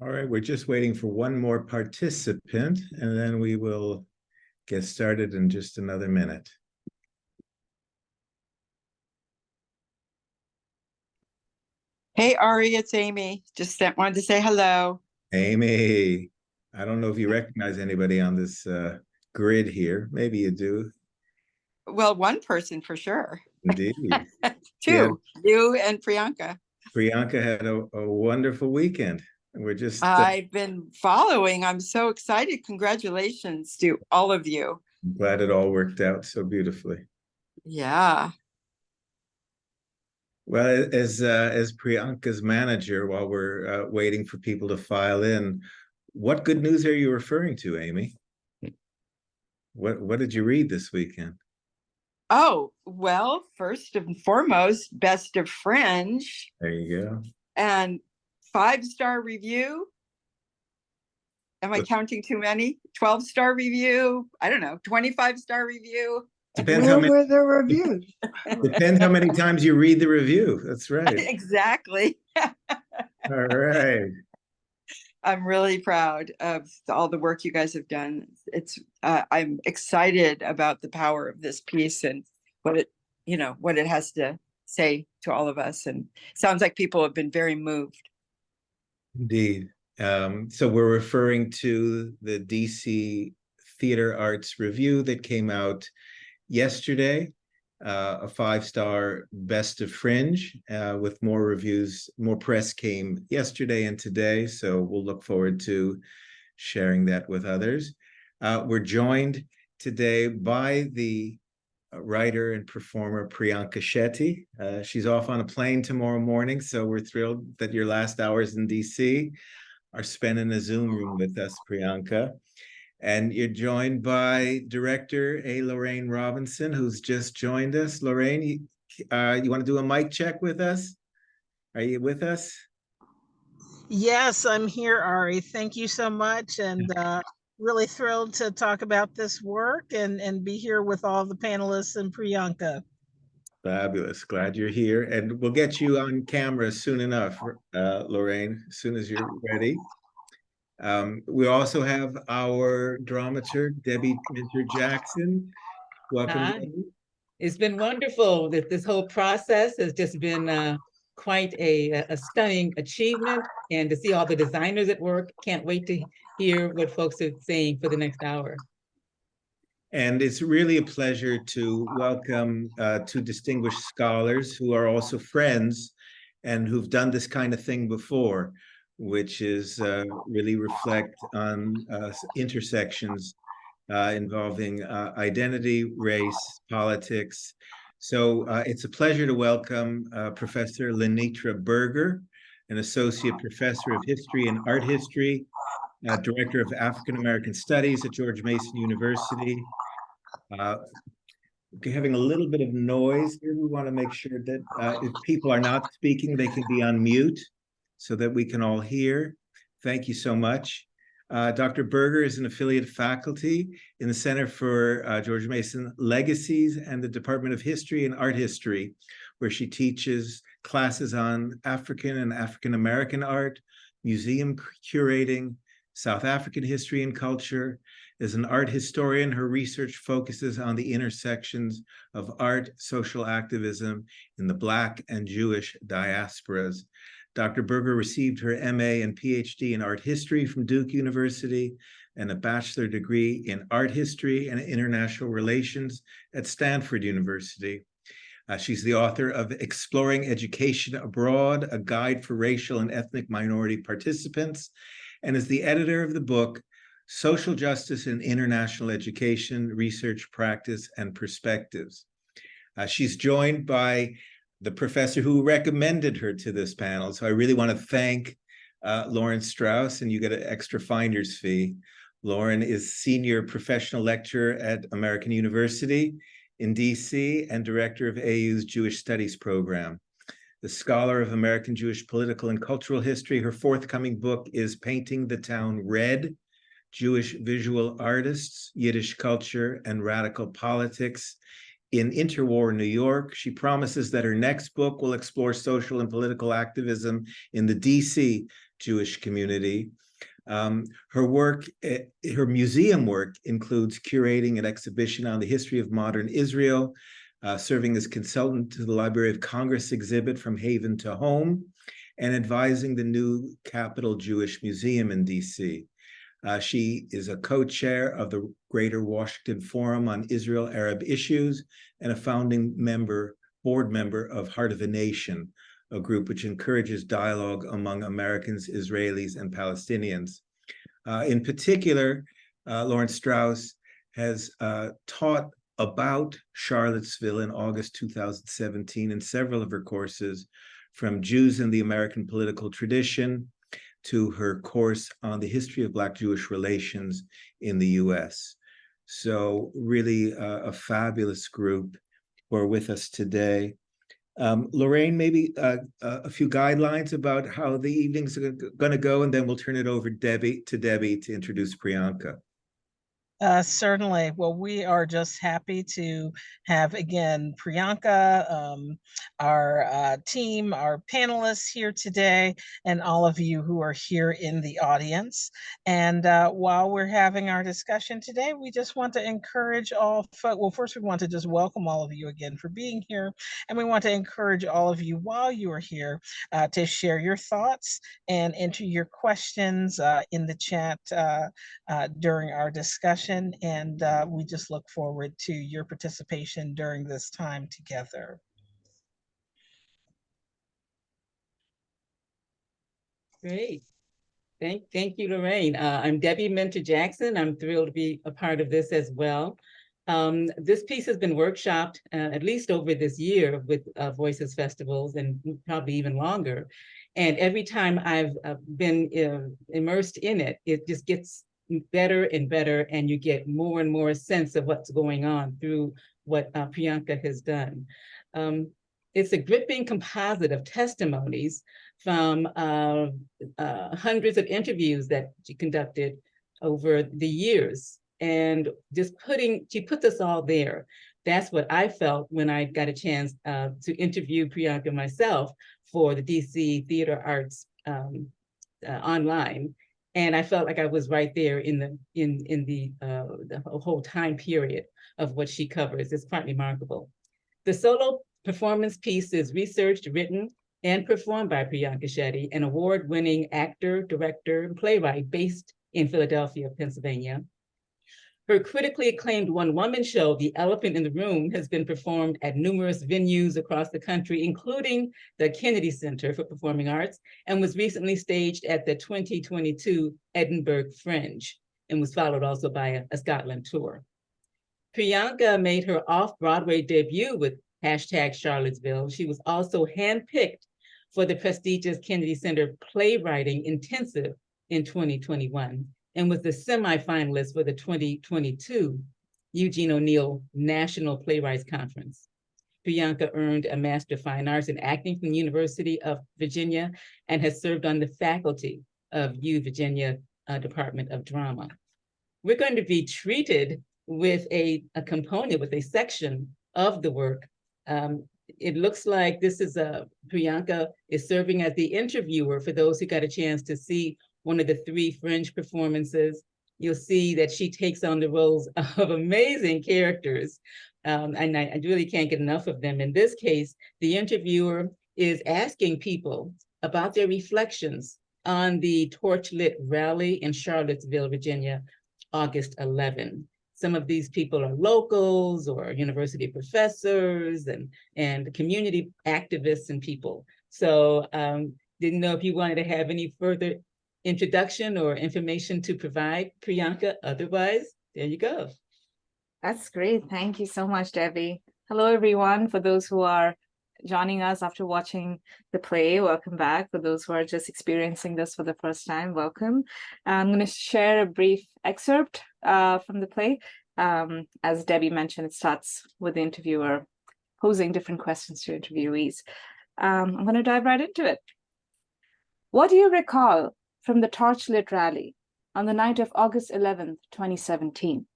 All right, we're just waiting for one more participant, and then we will get started in just another minute. Hey, Ari, it's Amy. Just wanted to say hello. Amy, I don't know if you recognize anybody on this grid here. Maybe you do. Well, one person for sure. Indeed. Yeah, Two, you and Priyanka. Priyanka had a wonderful weekend. And we're just I've been following. I'm so excited. Congratulations to all of you. glad it all worked out so beautifully. Yeah. Well, as Priyanka's manager, while we're waiting for people to file in, what good news are you referring to, Amy? What did you read this weekend? Oh, well, first and foremost, best of Fringe There you go. and 5-star review. Am I counting too many? 12-star review. I don't know, 25-star review. Depends how Where many were the reviews? depends how many times you read the review. That's right. Exactly. All right. I'm really proud of all the work you guys have done. I'm excited about the power of this piece and what it has to say to all of us. And sounds like people have been very moved. Indeed. So we're referring to the DC Theater Arts Review that came out yesterday, a 5-star Best of Fringe, with more reviews. More press came yesterday and today, so we'll look forward to sharing that with others. We're joined today by the writer and performer Priyanka Shetty. She's off on a plane tomorrow morning, so we're thrilled that your last hours in DC are spent in a Zoom room with us, Priyanka. And you're joined by director Lorraine Robinson, who's just joined us. Lorraine, you want to do a mic check with us? Are you with us? Yes, I'm here, Ari. Thank you so much. And really thrilled to talk about this work and be here with all the panelists and Priyanka. Fabulous. Glad you're here. And we'll get you on camera soon enough, Lorraine, as soon as you're ready. We also have our dramaturg, Debbie Minter-Jackson. Welcome. Hi. It's been wonderful. This whole process has just been quite a stunning achievement. And to see all the designers at work, can't wait to hear what folks are saying for the next hour. And it's really a pleasure to welcome two distinguished scholars who are also friends and who've done this kind of thing before, which is really reflect on intersections involving identity, race, politics. So it's a pleasure to welcome Professor LaNitra Berger, an associate professor of history and art history, director of African American Studies at George Mason University. Having a little bit of noise here. We want to make sure that if people are not speaking, they can be on mute so that we can all hear. Thank you so much. Dr. Berger is an affiliate faculty in the Center for George Mason Legacies and the Department of History and Art History, where she teaches classes on African and African American art, museum curating, South African history and culture. As an art historian, her research focuses on the intersections of art, social activism in the Black and Jewish diasporas. Dr. Berger received her MA and PhD in art history from Duke University and a bachelor degree in art history and international relations at Stanford University. She's the author of Exploring Education Abroad, a guide for racial and ethnic minority participants, and is the editor of the book, Social Justice in International Education, Research, Practice, and Perspectives. She's joined by the professor who recommended her to this panel. So I really want to thank Lauren Strauss, and you get an extra finder's fee. Lauren is senior professional lecturer at American University in DC and director of AU's Jewish Studies program. The scholar of American Jewish political and cultural history, her forthcoming book is Painting the Town Red, Jewish Visual Artists, Yiddish Culture, and Radical Politics in Interwar New York. She promises that her next book will explore social and political activism in the DC Jewish community. Her museum work includes curating an exhibition on the history of modern Israel, serving as consultant to the Library of Congress exhibit From Haven to Home, and advising the new Capitol Jewish Museum in DC. She is a co-chair of the Greater Washington Forum on Israel-Arab Issues and a founding board member of Heart of a Nation, a group which encourages dialogue among Americans, Israelis, and Palestinians. In particular, Lauren Strauss has taught about Charlottesville in August 2017 in several of her courses, from Jews in the American political tradition to her course on the history of Black-Jewish relations in the US. So really a fabulous group who are with us today. Lorraine, maybe a few guidelines about how the evenings are going to go, and then we'll turn it over to Debbie to introduce Priyanka. Certainly. Well, we are just happy to have, again, Priyanka, our team, our panelists here today, and all of you who are here in the audience. And while we're having our discussion today, we just want to encourage all folks. Well, first, we want to just welcome all of you again for being here. And we want to encourage all of you while you are here to share your thoughts and enter your questions in the chat during our discussion. And we just look forward to your participation during this time together. Great. Thank you, Lorraine. I'm Debbie Minter-Jackson. I'm thrilled to be a part of this as well. This piece has been workshopped at least over this year with Voices Festivals, and probably even longer. And every time I've been immersed in it, it just gets better and better, and you get more and more sense of what's going on through what Priyanka has done. It's a gripping composite of testimonies from hundreds of interviews that she conducted over the years, and she puts us all there. That's what I felt when I got a chance to interview Priyanka myself for the DC Theater Arts online. And I felt like I was right there in the whole time period of what she covers. It's quite remarkable. The solo performance piece is researched, written, and performed by Priyanka Shetty, an award-winning actor, director, and playwright based in Philadelphia, Pennsylvania. Her critically acclaimed one-woman show, The Elephant in the Room, has been performed at numerous venues across the country, including the Kennedy Center for Performing Arts, and was recently staged at the 2022 Edinburgh Fringe, and was followed also by a Scotland tour. Priyanka made her off-Broadway debut with #Charlottesville. She was also handpicked for the prestigious Kennedy Center Playwriting Intensive in 2021. And was the semifinalist for the 2022 Eugene O'Neill National Playwrights Conference. Priyanka earned a Master of Fine Arts in Acting from the University of Virginia and has served on the faculty of U Virginia Department of Drama. We're going to be treated with a component, with a section of the work. It looks like this is Priyanka is serving as the interviewer for those who got a chance to see one of the 3 Fringe performances. You'll see that she takes on the roles of amazing characters, and I really can't get enough of them. In this case, the interviewer is asking people about their reflections on the torchlit rally in Charlottesville, Virginia, August 11. Some of these people are locals or university professors and community activists and people. So didn't know if you wanted to have any further introduction or information to provide, Priyanka. Otherwise, there you go. That's great. Thank you so much, Debbie. Hello, everyone. For those who are joining us after watching the play, welcome back. For those who are just experiencing this for the first time, welcome. I'm going to share a brief excerpt from the play. As Debbie mentioned, it starts with the interviewer posing different questions to interviewees. I'm going to dive right into it. What do you recall from the torchlit rally on the night of August 11th, 2017?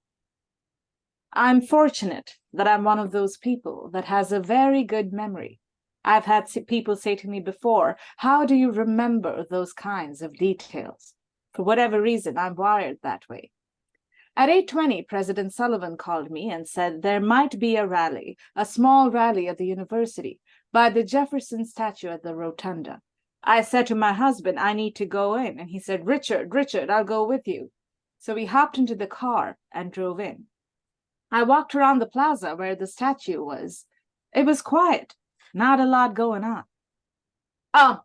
I'm fortunate that I'm one of those people that has a very good memory I've had people say to me before, how do you remember those kinds of details? For whatever reason, I'm wired that way. At 8:20, President Sullivan called me and said there might be a rally, a small rally at the university, by the Jefferson statue at the rotunda. I said to my husband, I need to go in. And he said, Richard, I'll go with you. So we hopped into the car and drove in. I walked around the plaza where the statue was. It was quiet, not a lot going on. On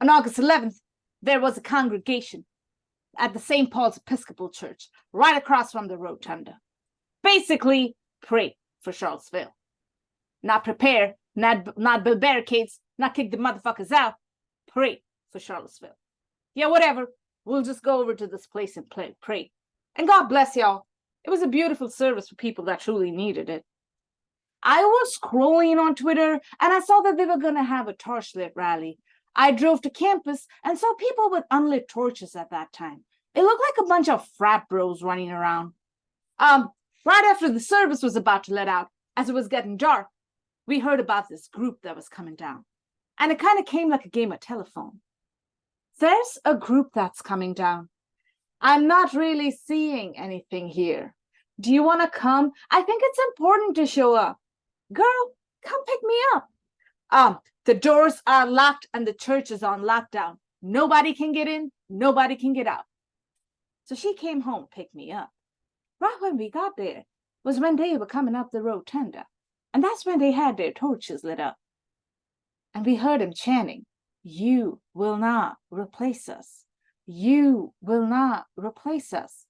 August 11th, there was a congregation at the St. Paul's Episcopal Church, right across from the rotunda. Basically, pray for Charlottesville. Not prepare, not build barricades, not kick the motherfuckers out. Pray for Charlottesville. Yeah, whatever. We'll just go over to this place and pray. And God bless y'all. It was a beautiful service for people that truly needed it. I was scrolling on Twitter and I saw that they were going to have a torchlit rally. I drove to campus and saw people with unlit torches at that time. It looked like a bunch of frat bros running around. Right after the service was about to let out, as it was getting dark, we heard about this group that was coming down. And it kind of came like a game of telephone. There's a group that's coming down. I'm not really seeing anything here. Do you want to come? I think it's important to show up. Girl, come pick me up. The doors are locked and the church is on lockdown. Nobody can get in, nobody can get out. So she came home, picked me up. Right when we got there was when they were coming up the rotunda. And that's when they had their torches lit up. And we heard him chanting, "You will not replace us. You will not replace us."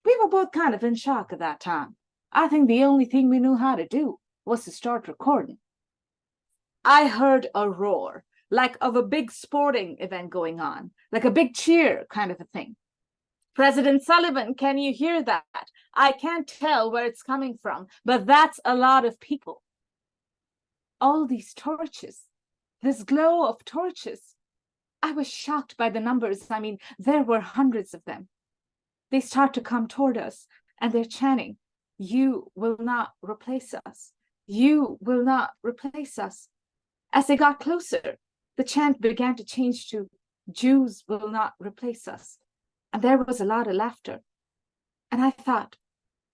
We were both kind of in shock at that time. I think the only thing we knew how to do was to start recording. I heard a roar, like of a big sporting event going on, like a big cheer kind of a thing. President Sullivan, can you hear that? I can't tell where it's coming from, but that's a lot of people. All these torches, this glow of torches. I was shocked by the numbers. I mean, there were hundreds of them. They start to come toward us and they're chanting, "You will not replace us. You will not replace us." As they got closer, the chant began to change to, "Jews will not replace us." And there was a lot of laughter. And I thought,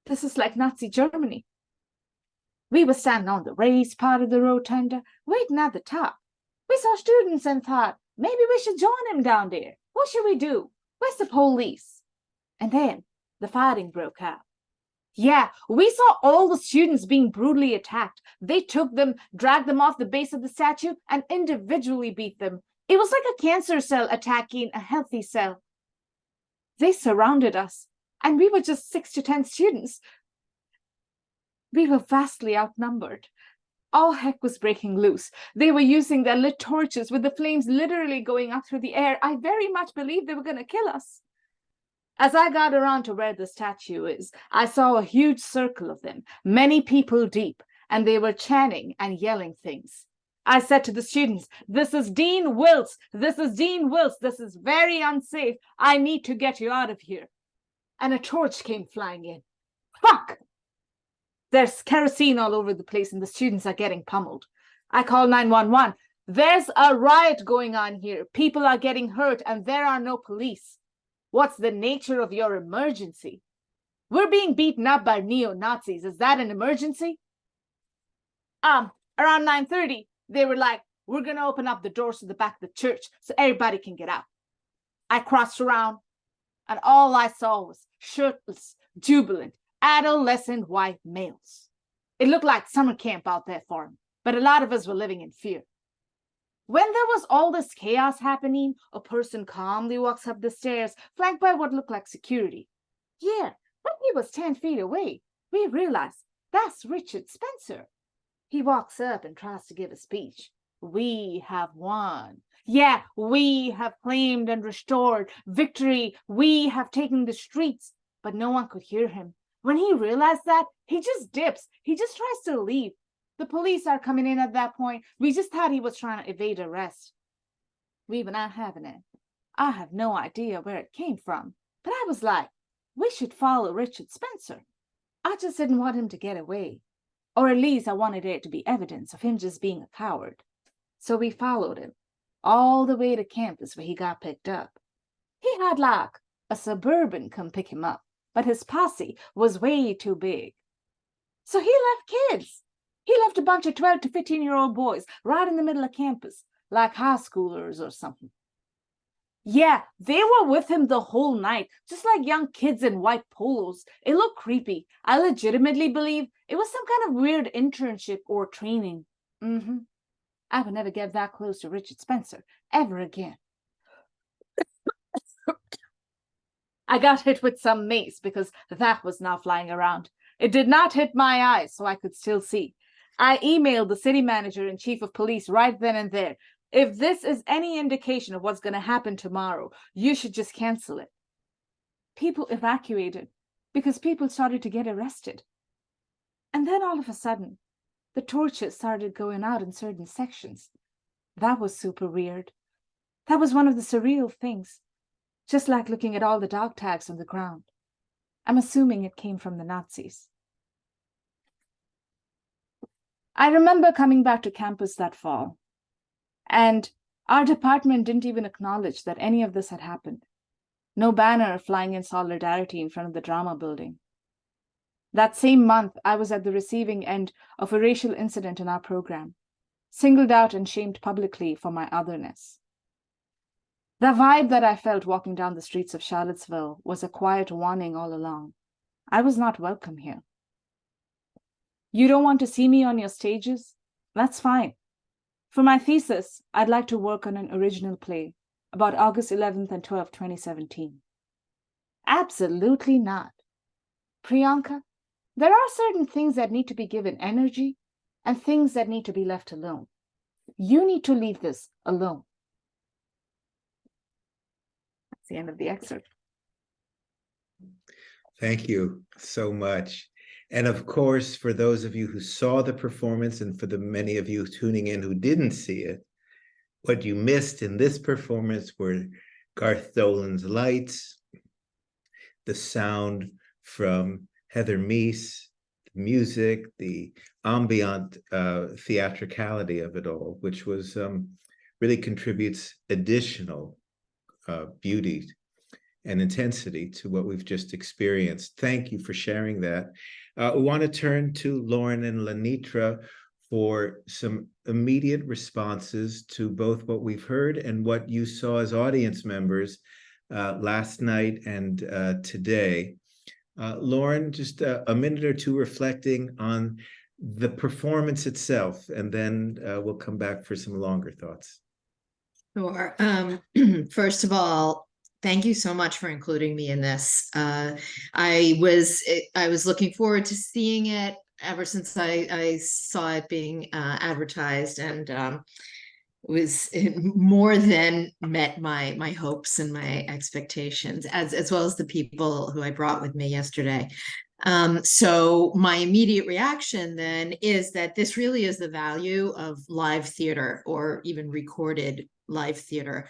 this is like Nazi Germany. We were standing on the raised part of the rotunda, waiting at the top. We saw students and thought, maybe we should join them down there. What should we do? Where's the police? And then the fighting broke out. Yeah, we saw all the students being brutally attacked. They took them, dragged them off the base of the statue, and individually beat them. It was like a cancer cell attacking a healthy cell. They surrounded us, and we were just 6 to 10 students. We were vastly outnumbered. All heck was breaking loose. They were using their lit torches with the flames literally going up through the air. I very much believed they were going to kill us. As I got around to where the statue is, I saw a huge circle of them, many people deep, and they were chanting and yelling things. I said to the students, "This is Dean Wilts. This is Dean Wilts. This is very unsafe. I need to get you out of here." And a torch came flying in. Fuck! There's kerosene all over the place and the students are getting pummeled. I call 911. There's a riot going on here. People are getting hurt and there are no police. What's the nature of your emergency? We're being beaten up by neo-Nazis. Is that an emergency? Around 9:30, they were like, "We're going to open up the doors to the back of the church so everybody can get out." I crossed around and all I saw was shirtless, jubilant, adolescent white males. It looked like summer camp out there for them, but a lot of us were living in fear. When there was all this chaos happening, a person calmly walks up the stairs, flanked by what looked like security. Yeah, when he was 10 feet away, we realized that's Richard Spencer. He walks up and tries to give a speech. "We have won. Yeah, we have claimed and restored victory. We have taken the streets." But no one could hear him. When he realized that, he just dips. He just tries to leave. The police are coming in at that point. We just thought he was trying to evade arrest. We were not having it. I have no idea where it came from, but I was like, we should follow Richard Spencer. I just didn't want him to get away. Or at least I wanted there to be evidence of him just being a coward. So we followed him all the way to campus where he got picked up. He had like a Suburban come pick him up, but his posse was way too big. So he left kids. He left a bunch of 12 to 15-year-old boys right in the middle of campus, like high schoolers or something. Yeah, they were with him the whole night, just like young kids in white polos. It looked creepy. I legitimately believe it was some kind of weird internship or training. I would never get that close to Richard Spencer ever again. I got hit with some mace because that was now flying around. It did not hit my eyes, so I could still see. I emailed the city manager and chief of police right then and there. If this is any indication of what's going to happen tomorrow, you should just cancel it. People evacuated because people started to get arrested. And then all of a sudden, the torches started going out in certain sections. That was super weird. That was one of the surreal things. Just like looking at all the dog tags on the ground. I'm assuming it came from the Nazis. I remember coming back to campus that fall, and our department didn't even acknowledge that any of this had happened. No banner flying in solidarity in front of the drama building. That same month, I was at the receiving end of a racial incident in our program, singled out and shamed publicly for my otherness. The vibe that I felt walking down the streets of Charlottesville was a quiet warning all along. I was not welcome here. You don't want to see me on your stages? That's fine. For my thesis, I'd like to work on an original play about August 11th and 12th, 2017. Absolutely not. Priyanka, there are certain things that need to be given energy and things that need to be left alone. You need to leave this alone. That's the end of the excerpt. Thank you so much. And of course, for those of you who saw the performance and for the many of you tuning in who didn't see it, what you missed in this performance were Garth Dolan's lights, the sound from Heather Meese, the music, the ambient theatricality of it all, which was really contributes additional beauty and intensity to what we've just experienced. Thank you for sharing that. We want to turn to Lorraine and LaNitra for some immediate responses to both what we've heard and what you saw as audience members last night and today. Lorraine, just a minute or two reflecting on the performance itself, and then we'll come back for some longer thoughts. Sure. First of all, thank you so much for including me in this. I was looking forward to seeing it ever since I saw it being advertised, and it more than met my hopes and my expectations, as well as the people who I brought with me yesterday. So my immediate reaction then is that this really is the value of live theater, or even recorded live theater.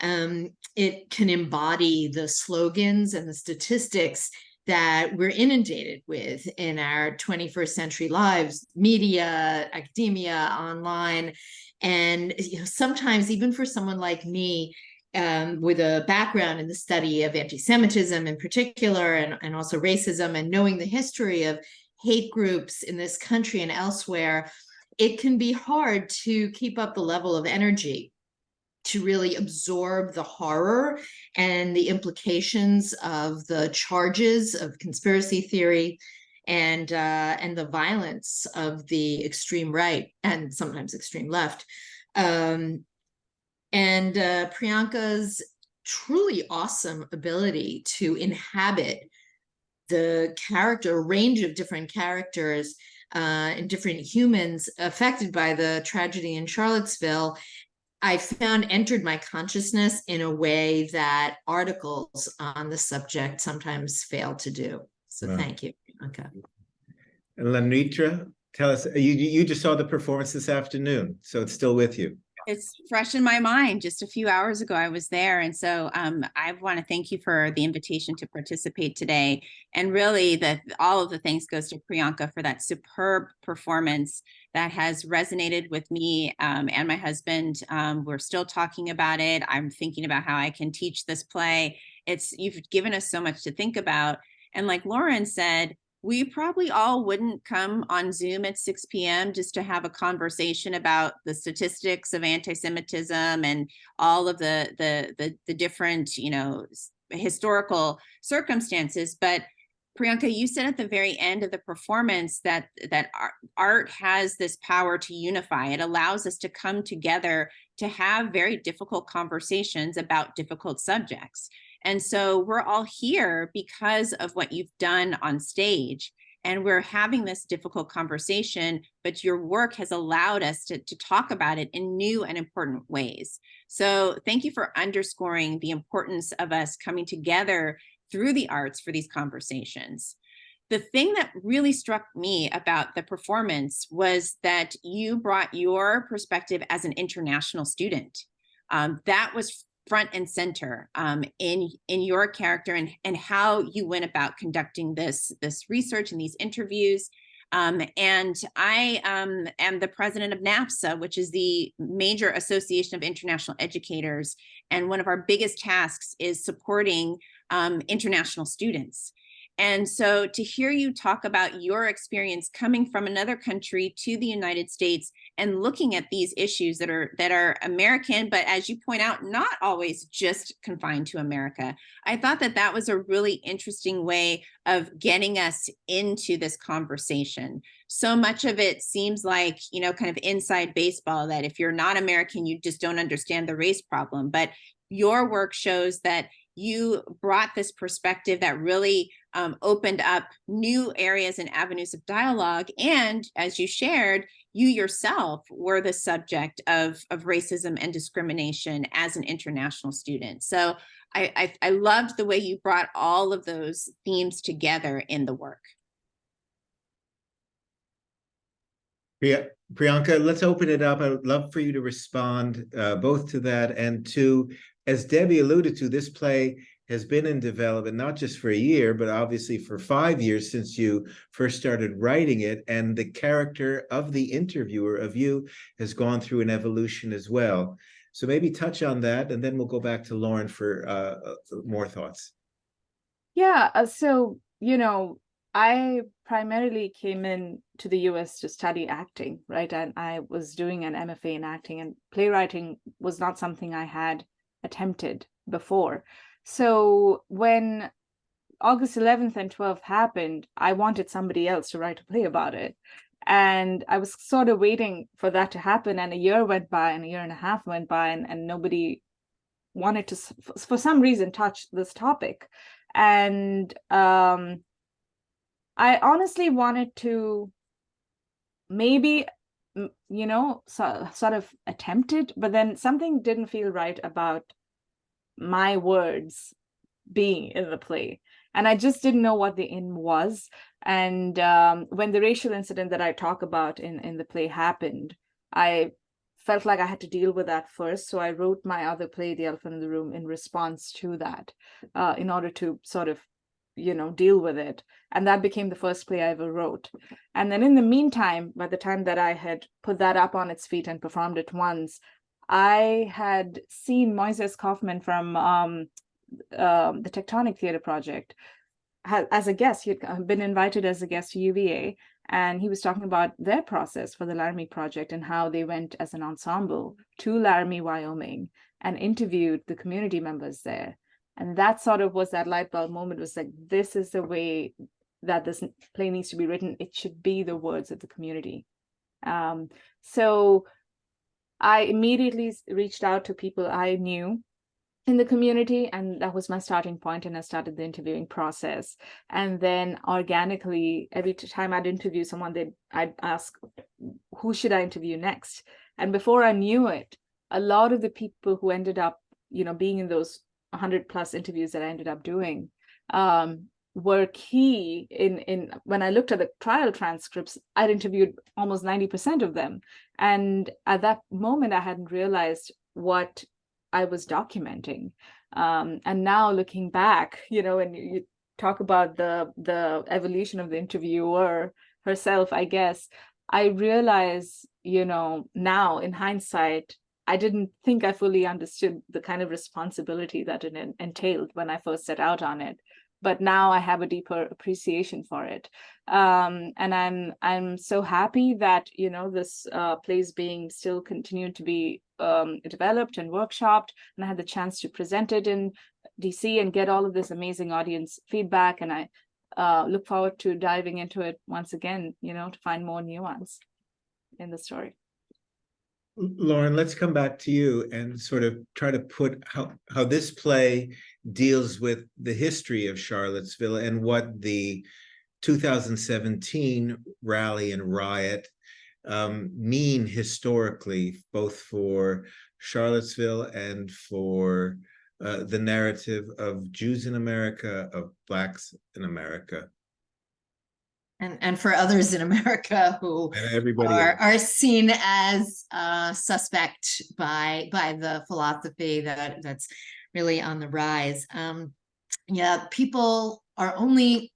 It can embody the slogans and the statistics that we're inundated with in our 21st century lives, media, academia, online. And sometimes even for someone like me, with a background in the study of anti-Semitism in particular, and also racism, and knowing the history of hate groups in this country and elsewhere, it can be hard to keep up the level of energy to really absorb the horror and the implications of the charges of conspiracy theory and the violence of the extreme right and sometimes extreme left. And Priyanka's truly awesome ability to inhabit the range of different characters and different humans affected by the tragedy in Charlottesville, I found entered my consciousness in a way that articles on the subject sometimes fail to do. So Thank you. Okay. And LaNitra, tell us, you just saw the performance this afternoon, so it's still with you. It's fresh in my mind. Just a few hours ago, I was there. And so I want to thank you for the invitation to participate today. And really, all of the thanks goes to Priyanka for that superb performance that has resonated with me and my husband. We're still talking about it. I'm thinking about how I can teach this play. You've given us so much to think about. And like Lauren said, we probably all wouldn't come on Zoom at 6 p.m. just to have a conversation about the statistics of anti-Semitism and all of the different, historical circumstances. But Priyanka, you said at the very end of the performance that art has this power to unify. It allows us to come together to have very difficult conversations about difficult subjects. And so we're all here because of what you've done on stage. And we're having this difficult conversation, but your work has allowed us to talk about it in new and important ways. So thank you for underscoring the importance of us coming together through the arts for these conversations. The thing that really struck me about the performance was that you brought your perspective as an international student. That was front and center in your character and how you went about conducting this research and these interviews. And I am the president of NAPSA, which is the major association of international educators. And one of our biggest tasks is supporting international students. And so to hear you talk about your experience coming from another country to the United States and looking at these issues that are American, but as you point out, not always just confined to America. I thought that was a really interesting way of getting us into this conversation. So much of it seems like, kind of inside baseball, that if you're not American, you just don't understand the race problem. But your work shows that you brought this perspective that really opened up new areas and avenues of dialogue. And as you shared, you yourself were the subject of racism and discrimination as an international student. So I loved the way you brought all of those themes together in the work. Priyanka, let's open it up. I would love for you to respond both to that and to, as Debbie alluded to, this play has been in development, not just for a year, but obviously for 5 years since you first started writing it. And the character of the interviewer, of you, has gone through an evolution as well. So maybe touch on that, and then we'll go back to Lauren for more thoughts. Yeah, so, I primarily came in to the US to study acting, right? And I was doing an MFA in acting, and playwriting was not something I had attempted before. So when August 11th and 12th happened, I wanted somebody else to write a play about it. And I was sort of waiting for that to happen. And a year went by, and a year and a half went by, and nobody wanted to, for some reason, touch this topic. And I honestly wanted to maybe, sort of attempt it, but then something didn't feel right about my words being in the play. And I just didn't know what the in was. And when the racial incident that I talk about in the play happened, I felt like I had to deal with that first. So I wrote my other play, The Elephant in the Room, in response to that, in order to sort of, deal with it. And that became the first play I ever wrote. And then in the meantime, by the time that I had put that up on its feet and performed it once, I had seen Moises Kaufman from the Tectonic Theater Project as a guest. He had been invited as a guest to UVA, and he was talking about their process for the Laramie Project and how they went as an ensemble to Laramie, Wyoming, and interviewed the community members there. And that sort of was that light bulb moment, was like, this is the way that this play needs to be written. It should be the words of the community. So I immediately reached out to people I knew in the community, and that was my starting point, and I started the interviewing process. And then organically, every time I'd interview someone, I'd ask, who should I interview next? And before I knew it, a lot of the people who ended up, being in those 100+ interviews that I ended up doing, were key in when I looked at the trial transcripts. I'd interviewed almost 90% of them. And at that moment, I hadn't realized what I was documenting. And now looking back, when you talk about the evolution of the interviewer herself, I guess, I realize, now in hindsight, I didn't think I fully understood the kind of responsibility that it entailed when I first set out on it. But now I have a deeper appreciation for it. And I'm so happy that, this play is being still continued to be developed and workshopped. And I had the chance to present it in DC and get all of this amazing audience feedback. And I look forward to diving into it once again, to find more nuance in the story. Lauren, let's come back to you and sort of try to put how this play deals with the history of Charlottesville and what the 2017 rally and riot mean historically, both for Charlottesville and for the narrative of Jews in America, of Blacks in America. And for others in America who are seen as suspect by the philosophy that's really on the rise. People are only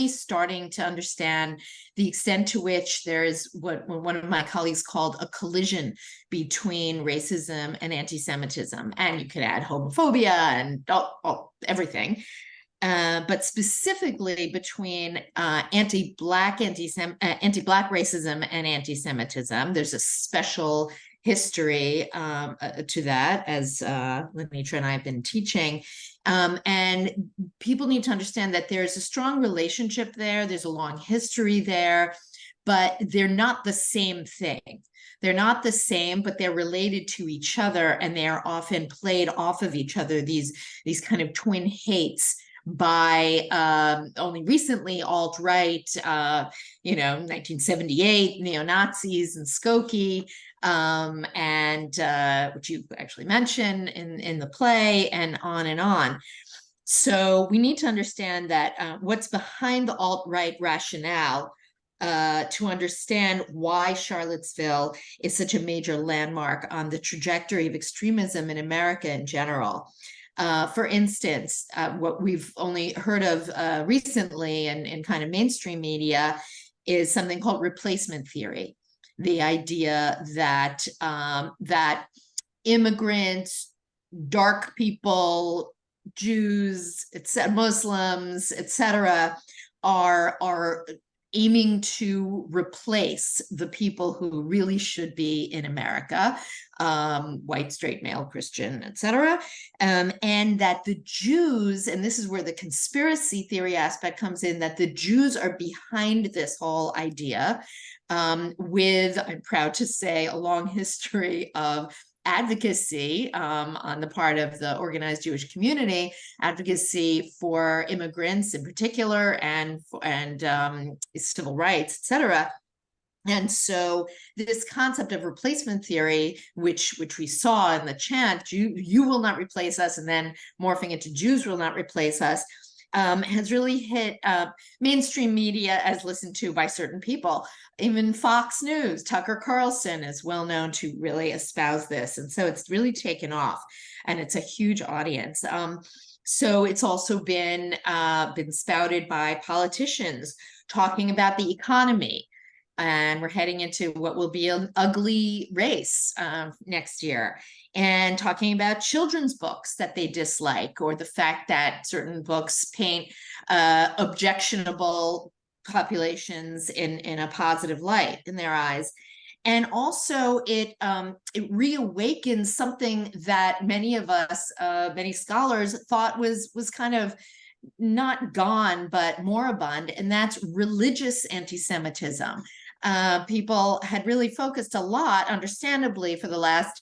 starting to understand the extent to which there is what one of my colleagues called a collision between racism and anti-Semitism, and you could add homophobia and everything. But specifically between anti-Black racism and anti-Semitism, there's a special history to that, as LaNitra and I have been teaching. And people need to understand that there's a strong relationship there. There's a long history there, but they're not the same thing. They're not the same, but they're related to each other, and they are often played off of each other, these kind of twin hates by only recently alt-right, 1978, neo-Nazis and Skokie, and which you actually mentioned in the play, and on and on. So we need to understand that what's behind the alt-right rationale to understand why Charlottesville is such a major landmark on the trajectory of extremism in America in general. For instance, what we've only heard of recently in kind of mainstream media is something called replacement theory. The idea that that immigrants, dark people, Jews, Muslims, etc., are aiming to replace the people who really should be in America, white, straight, male, Christian, etc., and that the Jews, and this is where the conspiracy theory aspect comes in, that the Jews are behind this whole idea, with, I'm proud to say, a long history of advocacy on the part of the organized Jewish community, advocacy for immigrants in particular, and civil rights, etc. And so this concept of replacement theory, which we saw in the chant, you will not replace us, and then morphing into Jews will not replace us, has really hit mainstream media as listened to by certain people. Even Fox News, Tucker Carlson is well known to really espouse this. And so it's really taken off, and it's a huge audience. So it's also been spouted by politicians talking about the economy. And we're heading into what will be an ugly race next year, and talking about children's books that they dislike, or the fact that certain books paint objectionable populations in a positive light in their eyes. And also it reawakens something that many of us, many scholars, thought was kind of not gone, but moribund, and that's religious anti-Semitism. People had really focused a lot, understandably, for the last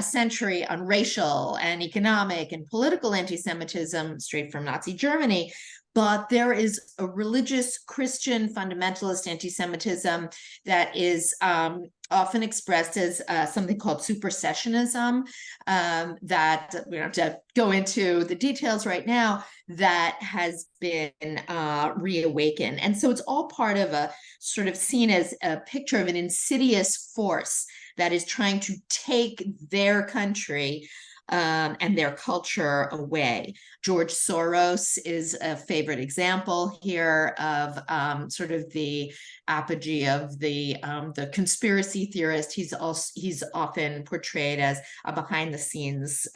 century on racial and economic and political anti-Semitism straight from Nazi Germany. But there is a religious Christian fundamentalist anti-Semitism that is often expressed as something called supersessionism, that we don't have to go into the details right now, that has been reawakened. And so it's all part of a sort of seen as a picture of an insidious force that is trying to take their country and their culture away. George Soros is a favorite example here of sort of the apogee of the conspiracy theorist. He's often portrayed as a behind the scenes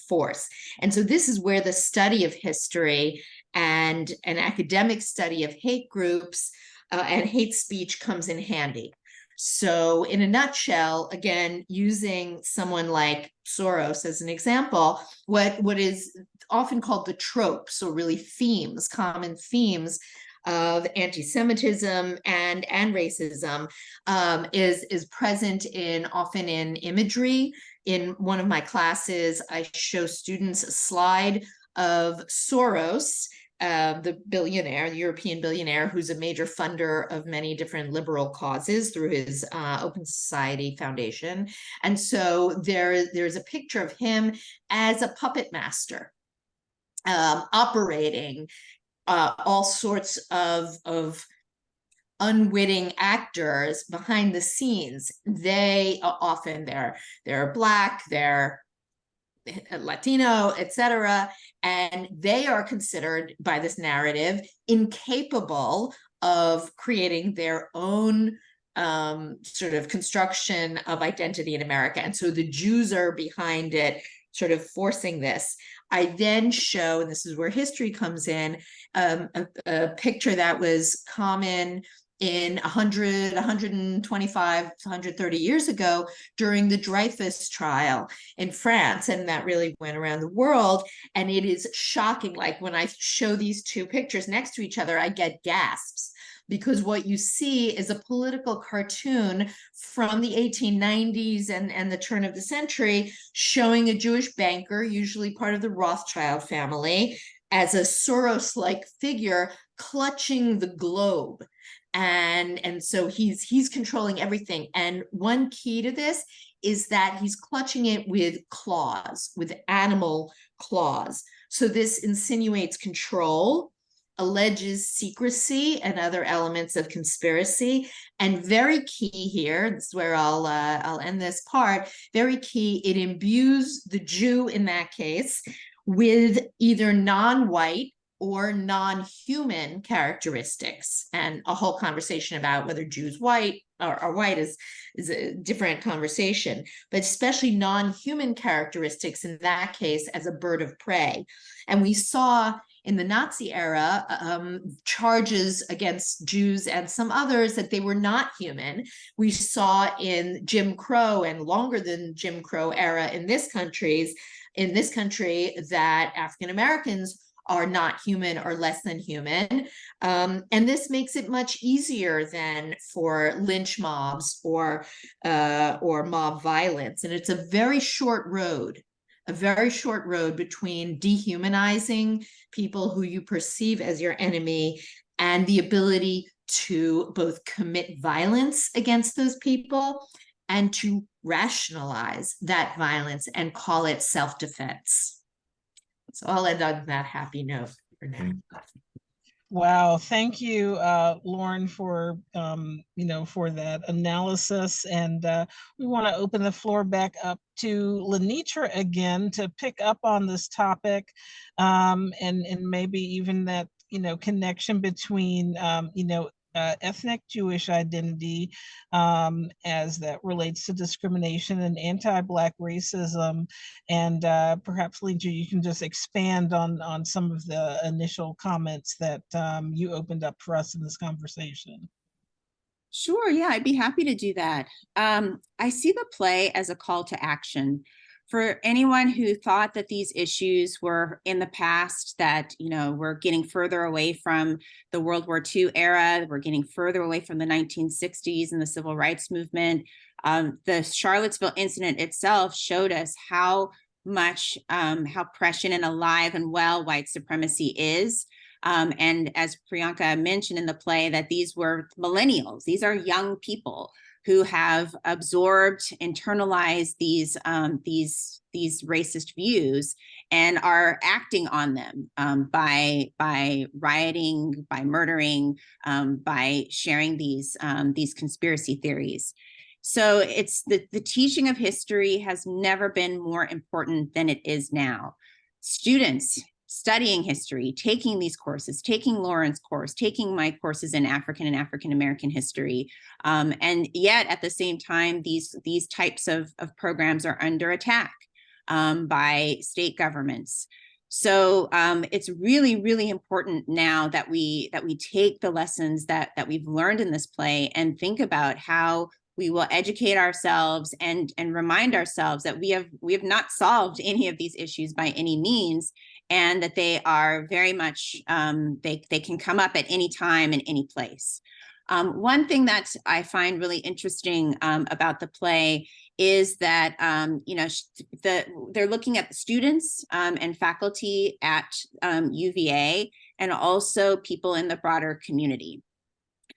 force. And so this is where the study of history and an academic study of hate groups and hate speech comes in handy. So in a nutshell, again, using someone like Soros as an example, what is often called the tropes, or really themes, common themes of anti-Semitism and racism, is present often in imagery. In one of my classes, I show students a slide of Soros, the billionaire, the European billionaire, who's a major funder of many different liberal causes through his Open Society Foundation. And so there's a picture of him as a puppet master, operating all sorts of unwitting actors behind the scenes. They often they're Black, they're Latino, etc., and they are considered by this narrative incapable of creating their own sort of construction of identity in America. And so the Jews are behind it, sort of forcing this. I then show, and this is where history comes in, a picture that was common in 100, 125, 130 years ago during the Dreyfus trial in France. And that really went around the world. And it is shocking. Like when I show these two pictures next to each other, I get gasps, because what you see is a political cartoon from the 1890s and the turn of the century, showing a Jewish banker, usually part of the Rothschild family, as a Soros-like figure clutching the globe. And so he's controlling everything. And one key to this is that he's clutching it with claws, with animal claws. So this insinuates control, alleges secrecy and other elements of conspiracy. And very key here, this is where I'll end this part, very key, it imbues the Jew in that case with either non-white or non-human characteristics. And a whole conversation about whether Jews white or white is a different conversation, but especially non-human characteristics in that case as a bird of prey. And we saw in the Nazi era charges against Jews and some others that they were not human. We saw in Jim Crow and longer than Jim Crow era in this country that African Americans are not human or less than human. And this makes it much easier than for lynch mobs or mob violence. And it's a very short road between dehumanizing people who you perceive as your enemy and the ability to both commit violence against those people and to rationalize that violence and call it self-defense. So I'll end on that happy note for now. Wow, thank you, Lauren, for for that analysis. And we want to open the floor back up to LaNitra again to pick up on this topic, and maybe even that connection between ethnic Jewish identity as that relates to discrimination and anti-Black racism. And perhaps, LaNitra, you can just expand on some of the initial comments that you opened up for us in this conversation. Sure, yeah, I'd be happy to do that. I see the play as a call to action. For anyone who thought that these issues were in the past, that, we're getting further away from the World War II era, we're getting further away from the 1960s and the civil rights movement. The Charlottesville incident itself showed us how much, how prescient and alive and well white supremacy is. And as Priyanka mentioned in the play, that these were millennials, these are young people who have absorbed, internalized these racist views and are acting on them by rioting, by murdering, by sharing these conspiracy theories. So it's the teaching of history has never been more important than it is now. Students studying history, taking these courses, taking Lauren's course, taking my courses in African and African American history, and yet at the same time, these types of programs are under attack by state governments. So it's really, really important now that we take the lessons that we've learned in this play and think about how we will educate ourselves and remind ourselves that we have not solved any of these issues by any means, and that they are very much they can come up at any time in any place. One thing that I find really interesting about the play is that they're looking at the students and faculty at UVA, and also people in the broader community.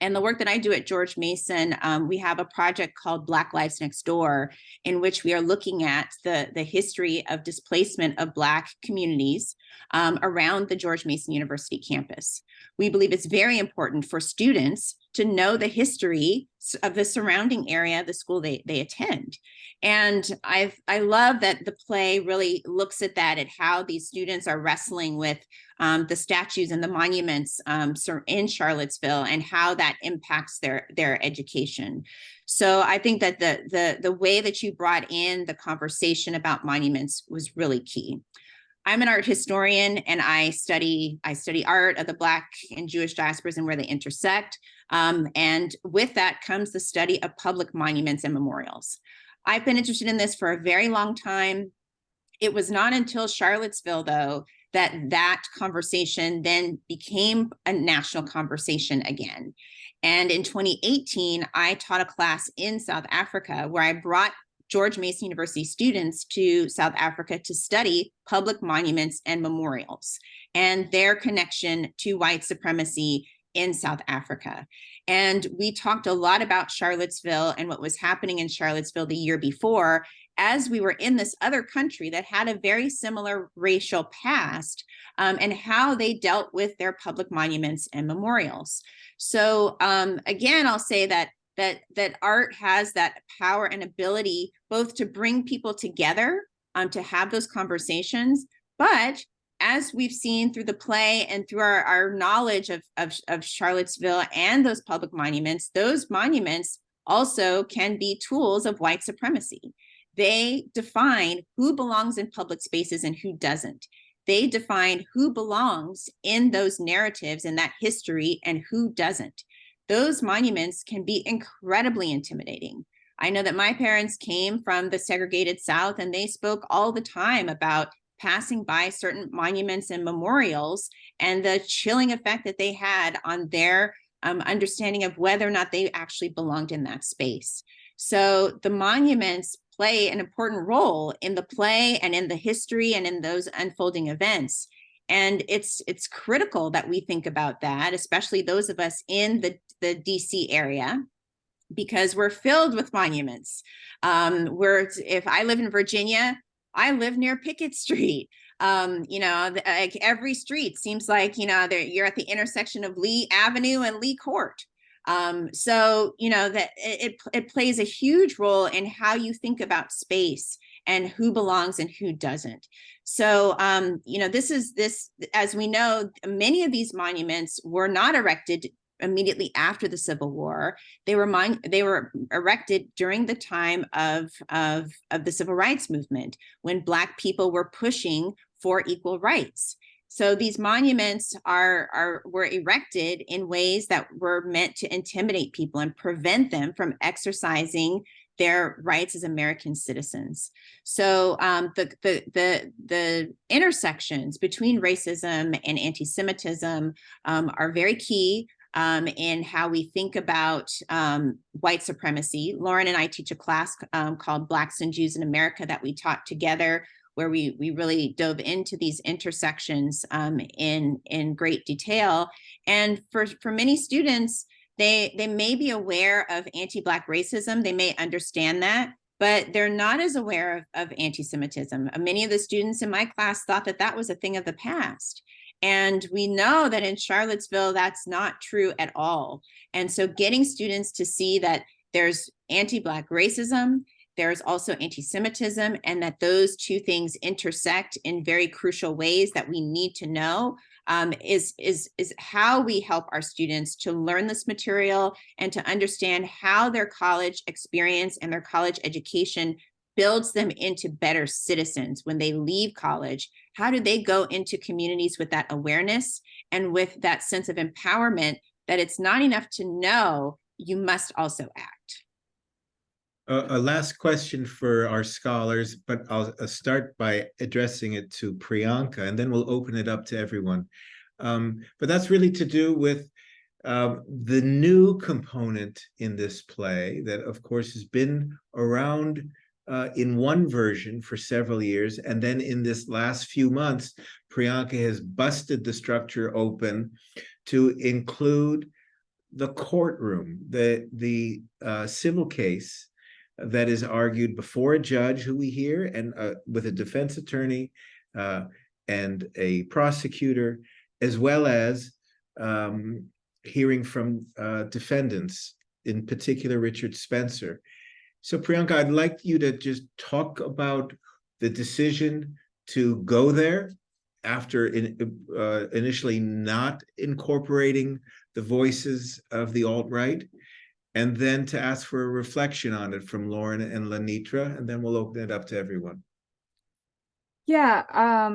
And the work that I do at George Mason, we have a project called Black Lives Next Door, in which we are looking at the history of displacement of Black communities around the George Mason University campus. We believe it's very important for students to know the history of the surrounding area, the school they attend. And I love that the play really looks at that, at how these students are wrestling with the statues and the monuments in Charlottesville, and how that impacts their education. So I think that the way that you brought in the conversation about monuments was really key. I'm an art historian, and I study art of the Black and Jewish diasporas and where they intersect. And with that comes the study of public monuments and memorials. I've been interested in this for a very long time. It was not until Charlottesville, though, that conversation then became a national conversation again. And in 2018, I taught a class in South Africa where I brought George Mason University students to South Africa to study public monuments and memorials and their connection to white supremacy in South Africa. And we talked a lot about Charlottesville and what was happening in Charlottesville the year before, as we were in this other country that had a very similar racial past, and how they dealt with their public monuments and memorials. So again, I'll say that art has that power and ability both to bring people together, to have those conversations, but as we've seen through the play and through our knowledge of Charlottesville and those public monuments, those monuments also can be tools of white supremacy. They define who belongs in public spaces and who doesn't. They define who belongs in those narratives and that history and who doesn't. Those monuments can be incredibly intimidating. I know that my parents came from the segregated South, and they spoke all the time about passing by certain monuments and memorials and the chilling effect that they had on their understanding of whether or not they actually belonged in that space. So the monuments play an important role in the play and in the history and in those unfolding events. And it's critical that we think about that, especially those of us in the DC area, because we're filled with monuments. If I live in Virginia, I live near Pickett Street. Like every street seems like, you're at the intersection of Lee Avenue and Lee Court. So that it plays a huge role in how you think about space and who belongs and who doesn't. So, this, as we know, many of these monuments were not erected immediately after the Civil War. They were erected during the time of the Civil Rights Movement, when Black people were pushing for equal rights. So these monuments were erected in ways that were meant to intimidate people and prevent them from exercising their rights as American citizens. So the intersections between racism and anti-Semitism are very key in how we think about white supremacy. Lauren and I teach a class called Blacks and Jews in America that we taught together, where we really dove into these intersections in great detail. And for many students, They may be aware of anti-Black racism. They may understand that, but they're not as aware of anti-Semitism. Many of the students in my class thought that that was a thing of the past. And we know that in Charlottesville, that's not true at all. And so getting students to see that there's anti-Black racism, there's also anti-Semitism, and that those two things intersect in very crucial ways that we need to know is how we help our students to learn this material and to understand how their college experience and their college education builds them into better citizens when they leave college. How do they go into communities with that awareness and with that sense of empowerment that it's not enough to know, you must also act? A last question for our scholars, but I'll start by addressing it to Priyanka, and then we'll open it up to everyone. But that's really to do with the new component in this play that, of course, has been around in one version for several years. And then in this last few months, Priyanka has busted the structure open to include the courtroom, the civil case that is argued before a judge who we hear, and with a defense attorney and a prosecutor, as well as hearing from defendants, in particular Richard Spencer. So Priyanka, I'd like you to just talk about the decision to go there after initially not incorporating the voices of the alt-right, and then to ask for a reflection on it from Lorraine and LaNitra, and then we'll open it up to everyone. Yeah,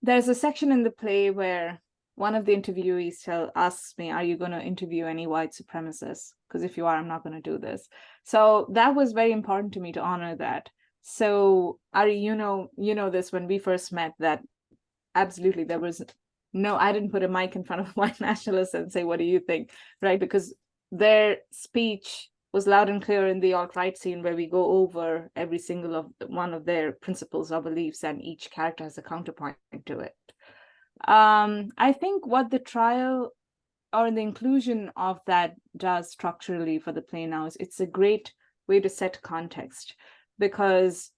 there's a section in the play where one of the interviewees asks me, are you going to interview any white supremacists? Because if you are, I'm not going to do this. So that was very important to me to honor that. So Ari, you know this, when we first met, that absolutely there was no, I didn't put a mic in front of white nationalists and say, what do you think? Right? Because their speech was loud and clear in the alt-right scene, where we go over every single one of their principles or beliefs, and each character has a counterpoint to it. I think what the trial or the inclusion of that does structurally for the play now is it's a great way to set context, because,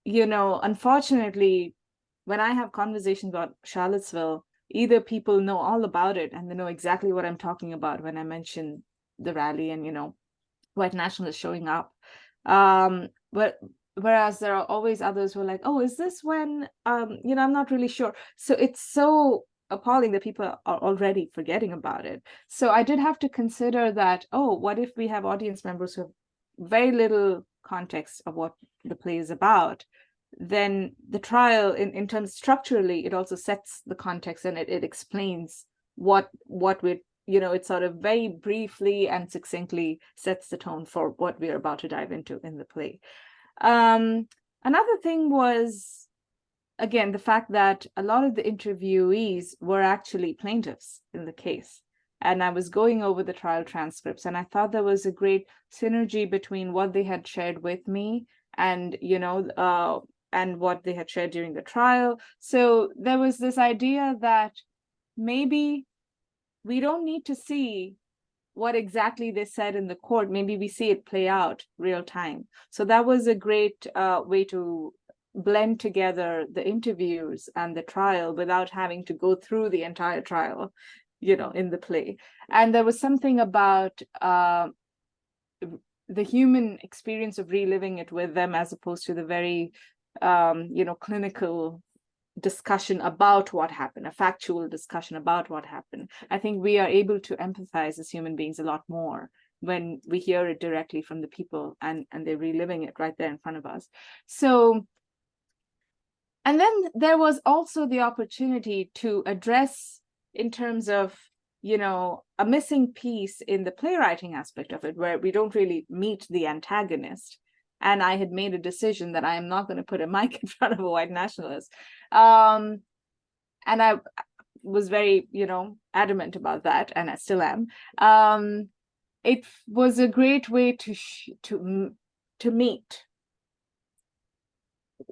unfortunately, when I have conversations about Charlottesville, either people know all about it and they know exactly what I'm talking about when I mention the rally and, white nationalists showing up. But whereas there are always others who are like, oh, is this when, I'm not really sure. So it's so appalling that people are already forgetting about it. So I did have to consider that, oh, what if we have audience members who have very little context of what the play is about? Then the trial, in terms structurally, it also sets the context, and it explains what we, it sort of very briefly and succinctly sets the tone for what we're about to dive into in the play. Another thing was, again, the fact that a lot of the interviewees were actually plaintiffs in the case. And I was going over the trial transcripts, and I thought there was a great synergy between what they had shared with me and, and what they had shared during the trial. So there was this idea that maybe we don't need to see what exactly they said in the court. Maybe we see it play out real time. So that was a great way to blend together the interviews and the trial without having to go through the entire trial, in the play. And there was something about the human experience of reliving it with them, as opposed to the very clinical discussion about what happened, a factual discussion about what happened. I think we are able to empathize as human beings a lot more when we hear it directly from the people and they're reliving it right there in front of us. So, and then there was also the opportunity to address, in terms of, a missing piece in the playwriting aspect of it, where we don't really meet the antagonist. And I had made a decision that I am not going to put a mic in front of a white nationalist. And I was very, adamant about that, and I still am. It was a great way to meet,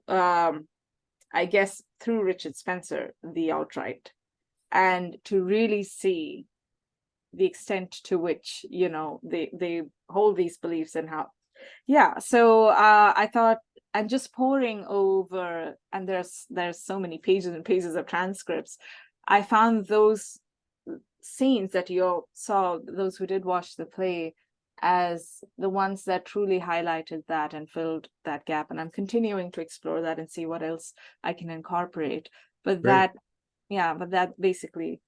I guess, through Richard Spencer, the alt-right, and to really see the extent to which, you know, they hold these beliefs and how. Yeah, so I thought I'm just poring over, and there's so many pages and pages of transcripts. I found those scenes that you all saw, those who did watch the play, as the ones that truly highlighted that and filled that gap. And I'm continuing to explore that and see what else I can incorporate. But Great. that basically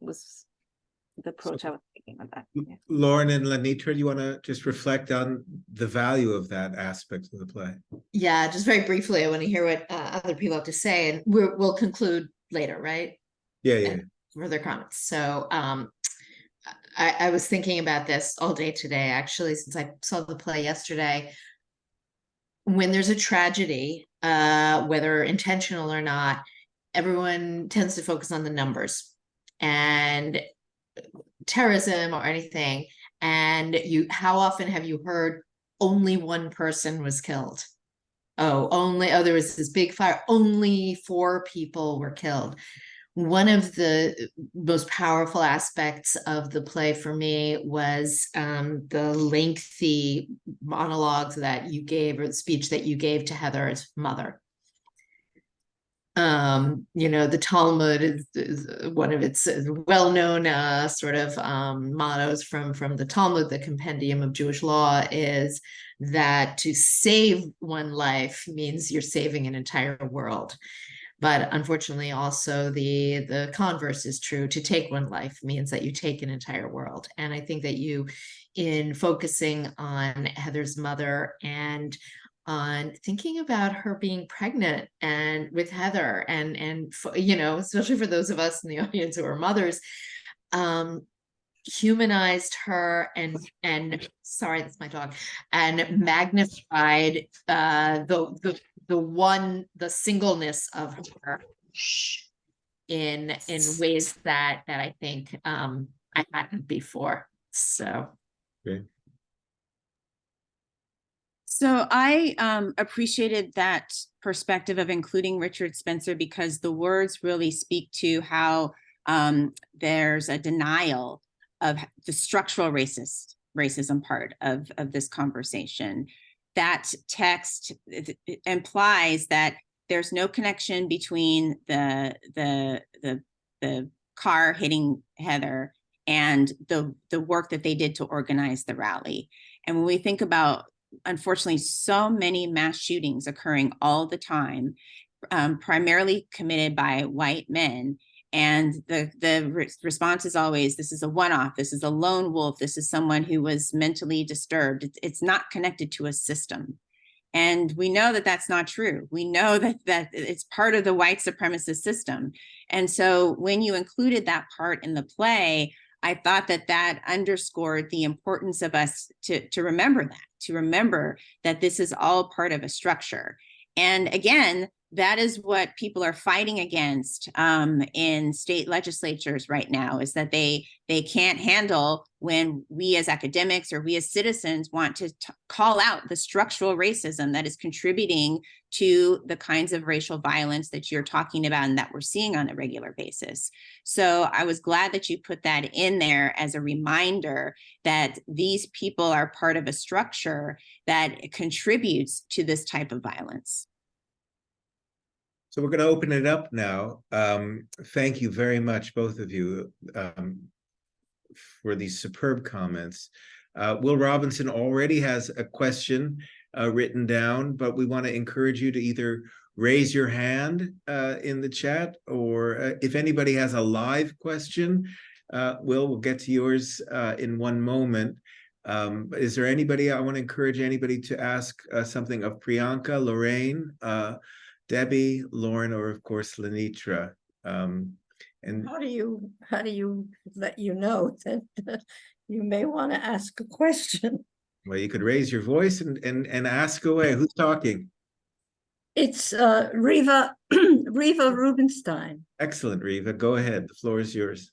was the approach I was taking on that. Yeah. Lauren and LaNitra, do you want to just reflect on the value of that aspect of the play? Yeah, just very briefly, I want to hear what other people have to say, and we'll conclude later, right? Yeah. And further comments. So I was thinking about this all day today, actually, since I saw the play yesterday. When there's a tragedy, whether intentional or not, everyone tends to focus on the numbers and terrorism or anything. And how often have you heard only one person was killed? Oh, there was this big fire, only 4 people were killed. One of the most powerful aspects of the play for me was the lengthy monologues that you gave, or the speech that you gave to Heather's mother. You know, the Talmud is one of its well-known sort of mottos from the Talmud, the compendium of Jewish law, is that to save one life means you're saving an entire world. But unfortunately, also the converse is true. To take one life means that you take an entire world. And I think that you, in focusing on Heather's mother and on thinking about her being pregnant and with Heather, and you know, especially for those of us in the audience who are mothers, humanized her and sorry, that's my dog, and magnified the singleness of her in ways that I think I hadn't before. So Okay. So I appreciated that perspective of including Richard Spencer, because the words really speak to how there's a denial of the structural racism part of this conversation. That text implies that there's no connection between the car hitting Heather and the work that they did to organize the rally. And when we think about, unfortunately, so many mass shootings occurring all the time, primarily committed by white men, and the response is always, this is a one-off, this is a lone wolf, this is someone who was mentally disturbed. It's not connected to a system. And we know that that's not true. We know that it's part of the white supremacist system. And so when you included that part in the play, I thought that underscored the importance of us to remember that this is all part of a structure. And again, that is what people are fighting against in state legislatures right now, is that they can't handle when we as academics or we as citizens want to call out the structural racism that is contributing to the kinds of racial violence that you're talking about and that we're seeing on a regular basis. So I was glad that you put that in there as a reminder that these people are part of a structure that contributes to this type of violence. So we're going to open it up now. Thank you very much, both of you, for these superb comments. Will Robinson already has a question written down, but we want to encourage you to either raise your hand in the chat, or if anybody has a live question, we'll get to yours in one moment. Is there anybody, I want to encourage anybody to ask something of Priyanka, Lorraine, Debbie, Lauren, or of course LaNitra. And how do you let you know that you may want to ask a question? Well, you could raise your voice and ask away. Who's talking? It's Riva Rubenstein. Excellent, Riva. Go ahead. The floor is yours.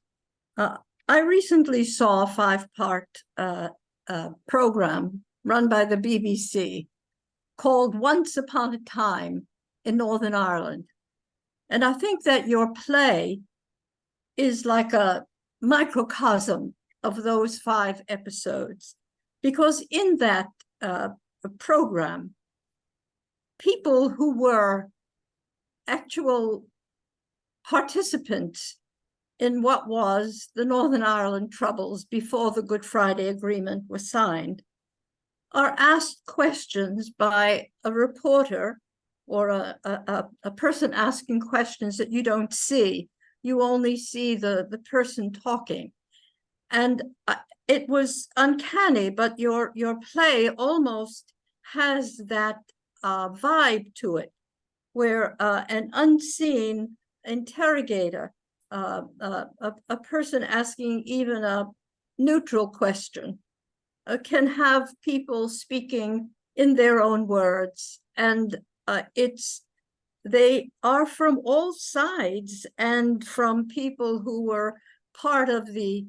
I recently saw a 5-part program run by the BBC called Once Upon a Time in Northern Ireland. And I think that your play is like a microcosm of those 5 episodes, because in that program, people who were actual participants in what was the Northern Ireland Troubles before the Good Friday Agreement was signed are asked questions by a reporter or a person asking questions that you don't see. You only see the person talking. And it was uncanny, but your play almost has that vibe to it, where an unseen interrogator, a person asking even a neutral question, can have people speaking in their own words. And they are from all sides, and from people who were part of the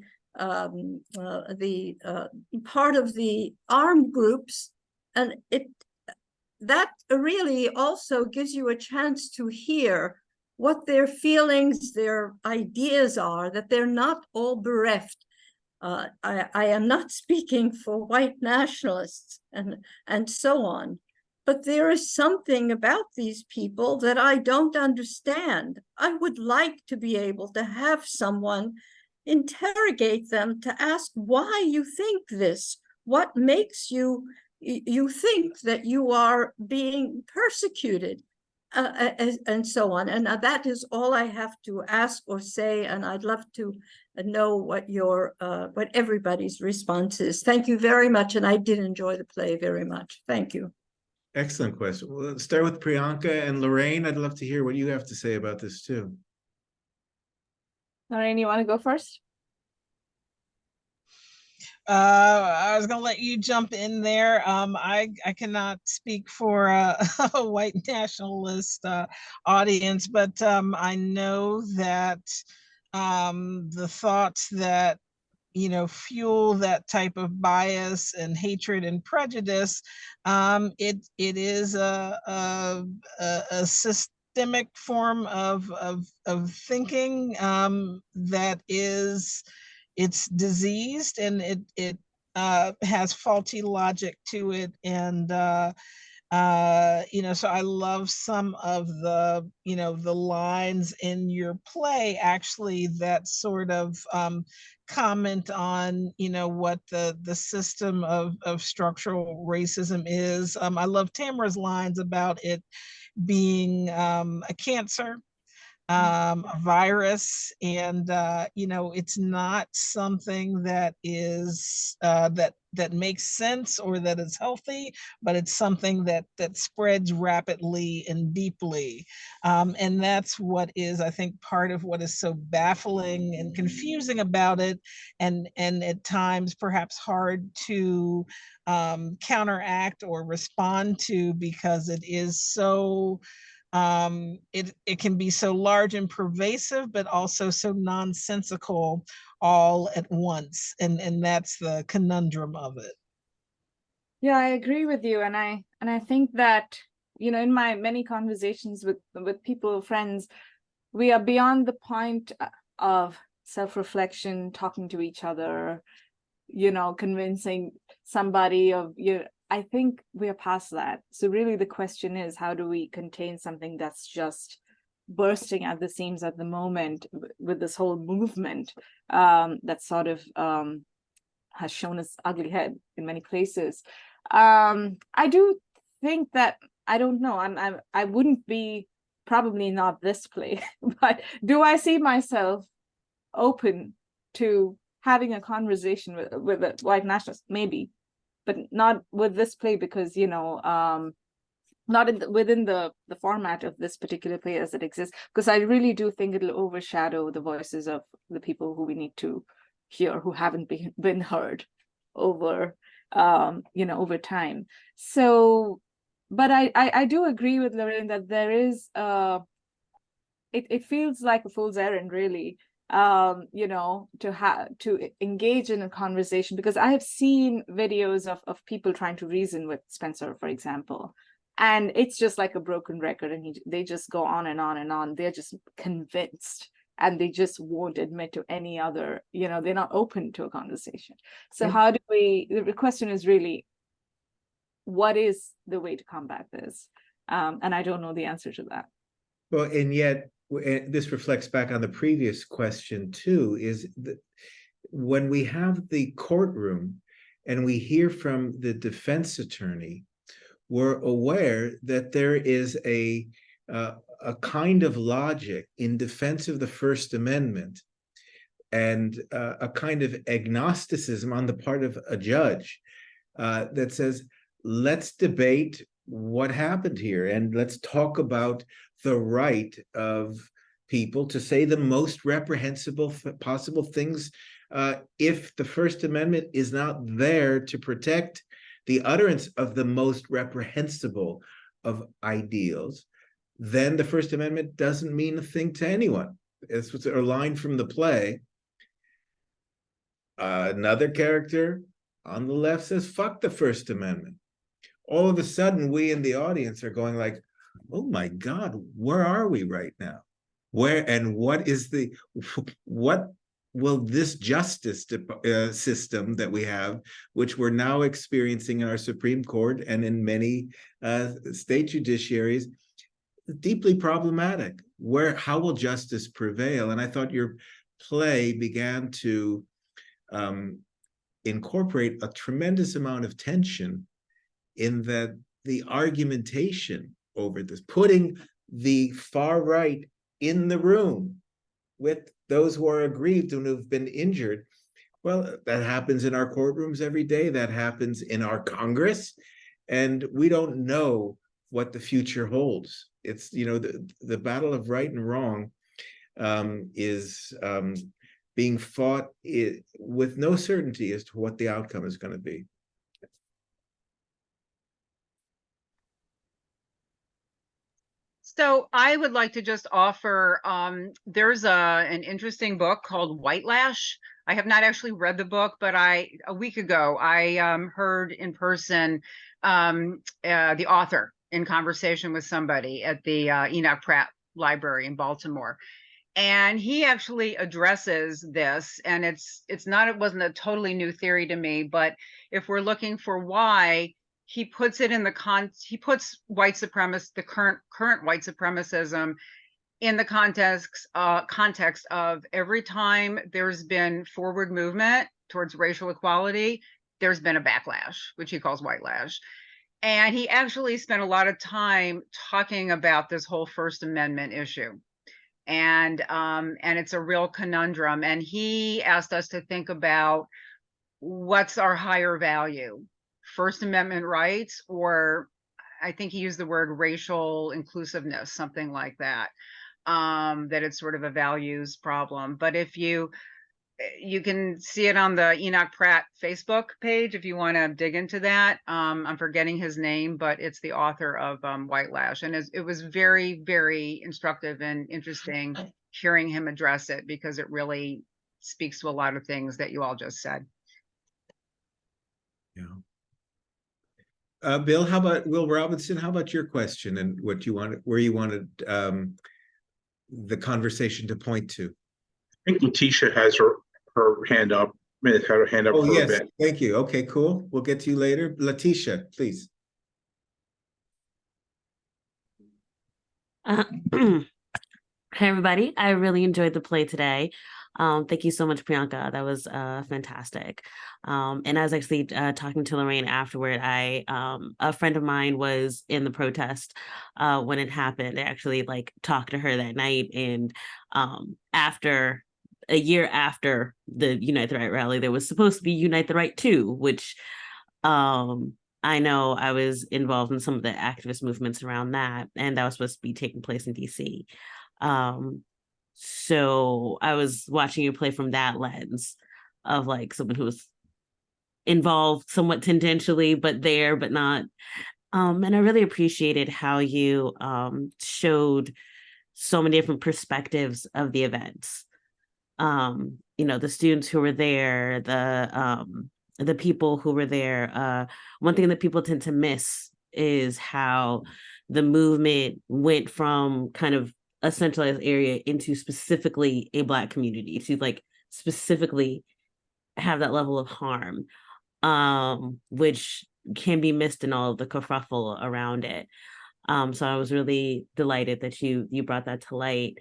armed groups, and that really also gives you a chance to hear what their feelings, their ideas are, that they're not all bereft. I am not speaking for white nationalists and so on, but there is something about these people that I don't understand. I would like to be able to have someone interrogate them, to ask why you think this, what makes you think that you are being persecuted, and so on. And that is all I have to ask or say, and I'd love to know what everybody's response is. Thank you very much, and I did enjoy the play very much. Thank you. Excellent question. Well, let's start with Priyanka and Lorraine. I'd love to hear what you have to say about this too. Lorraine, you want to go first? I was gonna let you jump in there. I cannot speak for a white nationalist audience, but I know that the thoughts that fuel that type of bias and hatred and prejudice, it is a systemic form of thinking that is, it's diseased, and it has faulty logic to it. And so I love some of the the lines in your play actually that sort of comment on what the system of structural racism is. I love Tamara's lines about it being a cancer, a virus, and it's not something that is that makes sense or that is healthy, but it's something that spreads rapidly and deeply, and that's what is, I think, part of what is so baffling and confusing about it, and at times perhaps hard to counteract or respond to, because it is so it can be so large and pervasive, but also so nonsensical all at once. And that's the conundrum of it. Yeah, I agree with you. And I think that, in my many conversations with people, friends, we are beyond the point of self-reflection, talking to each other, convincing somebody of I think we are past that. So really the question is, how do we contain something that's just bursting at the seams at the moment with this whole movement that sort of has shown its ugly head in many places. I do think that, I don't know, I wouldn't be, probably not this play, but do I see myself open to having a conversation with a white nationalist? Maybe, but not with this play, because not within the format of this particular play as it exists, because I really do think it'll overshadow the voices of the people who we need to hear, who haven't been heard over over time. So, but I do agree with Lorraine that there is it feels like a fool's errand, really, to engage in a conversation, because I have seen videos of people trying to reason with Spencer, for example, and it's just like a broken record, and they just go on and on and on. They're just convinced, and they just won't admit to any other, they're not open to a conversation. So Yeah. how do the question is really, what is the way to combat this? And I don't know the answer to that. Well, and yet this reflects back on the previous question too, is that when we have the courtroom and we hear from the defense attorney, we're aware that there is a kind of logic in defense of the First Amendment and a kind of agnosticism on the part of a judge that says, let's debate what happened here and let's talk about the right of people to say the most reprehensible possible things if the First Amendment is not there to protect the utterance of the most reprehensible of ideals, then the First Amendment doesn't mean a thing to anyone. It's a line from the play. Another character on the left says, fuck the First Amendment. All of a sudden, we in the audience are going like, oh my God, where are we right now? Where and what will this justice system that we have, which we're now experiencing in our Supreme Court and in many state judiciaries, deeply problematic. How will justice prevail? And I thought your play began to incorporate a tremendous amount of tension in that the argumentation over this, putting the far right in the room with those who are aggrieved and who've been injured. Well, that happens in our courtrooms every day. That happens in our Congress. And we don't know what the future holds. It's, the battle of right and wrong is being fought with no certainty as to what the outcome is going to be. So I would like to just offer, there's an interesting book called White Lash. I have not actually read the book, but a week ago, I heard in person the author in conversation with somebody at the Enoch Pratt Library in Baltimore. And he actually addresses this, and it wasn't a totally new theory to me, but if we're looking for why, he puts it in he puts white supremacy, the current white supremacism, in the context of every time there's been forward movement towards racial equality, there's been a backlash, which he calls white lash. And he actually spent a lot of time talking about this whole First Amendment issue. And it's a real conundrum. And he asked us to think about what's our higher value, First Amendment rights, or I think he used the word racial inclusiveness, something like that, that it's sort of a values problem. But if you can see it on the Enoch Pratt Facebook page if you want to dig into that. I'm forgetting his name, but it's the author of White Lash. And it was very, very instructive and interesting hearing him address it, because it really speaks to a lot of things that you all just said. Yeah. Bill, how about Will Robinson? How about your question and what you wanted, where you wanted the conversation to point to? I think Letitia has her hand up. Had her hand up. Oh, for yes. a bit. Thank you. Okay, cool. We'll get to you later. Letitia, please. Hey, everybody. I really enjoyed the play today. Thank you so much, Priyanka. That was fantastic. And I was actually talking to Lorraine afterward. A friend of mine was in the protest when it happened. I actually talked to her that night, and after a year after the Unite the Right rally, there was supposed to be Unite the Right 2, which I know I was involved in some of the activist movements around that, and that was supposed to be taking place in DC. So I was watching you play from that lens of someone who was involved somewhat tangentially, but there, but not. And I really appreciated how you showed so many different perspectives of the events. The students who were there, the people who were there. One thing that people tend to miss is how the movement went from kind of a centralized area into specifically a Black community, to like specifically have that level of harm, which can be missed in all of the kerfuffle around it. So I was really delighted that you brought that to light.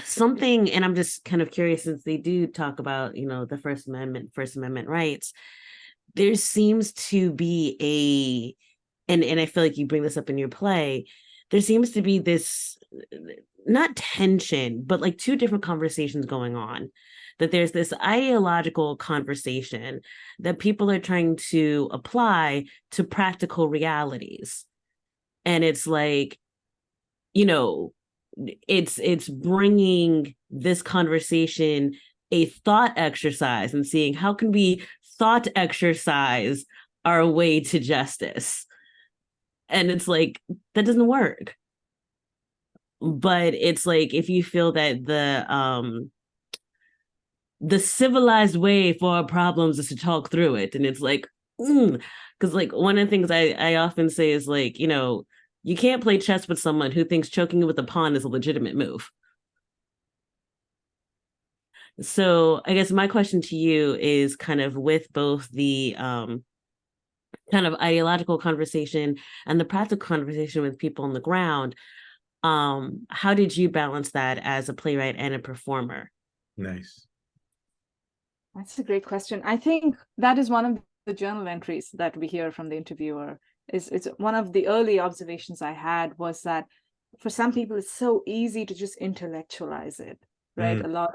Something, and I'm just kind of curious, since they do talk about, you know, the First Amendment rights, there seems to be and I feel like you bring this up in your play, there seems to be this, not tension, but like two different conversations going on. That there's this ideological conversation that people are trying to apply to practical realities. And it's like, you know, it's bringing this conversation a thought exercise and seeing how can we thought exercise our way to justice. And it's like, that doesn't work. But it's like, if you feel that the civilized way for our problems is to talk through it, and it's like, because like one of the things I often say is like, you know, you can't play chess with someone who thinks choking with a pawn is a legitimate move. So I guess my question to you is kind of with both the kind of ideological conversation and the practical conversation with people on the ground, how did you balance that as a playwright and a performer? Nice. That's a great question. I think that is one of the journal entries that we hear from the interviewer. It's one of the early observations I had was that for some people, it's so easy to just intellectualize it, right? A lot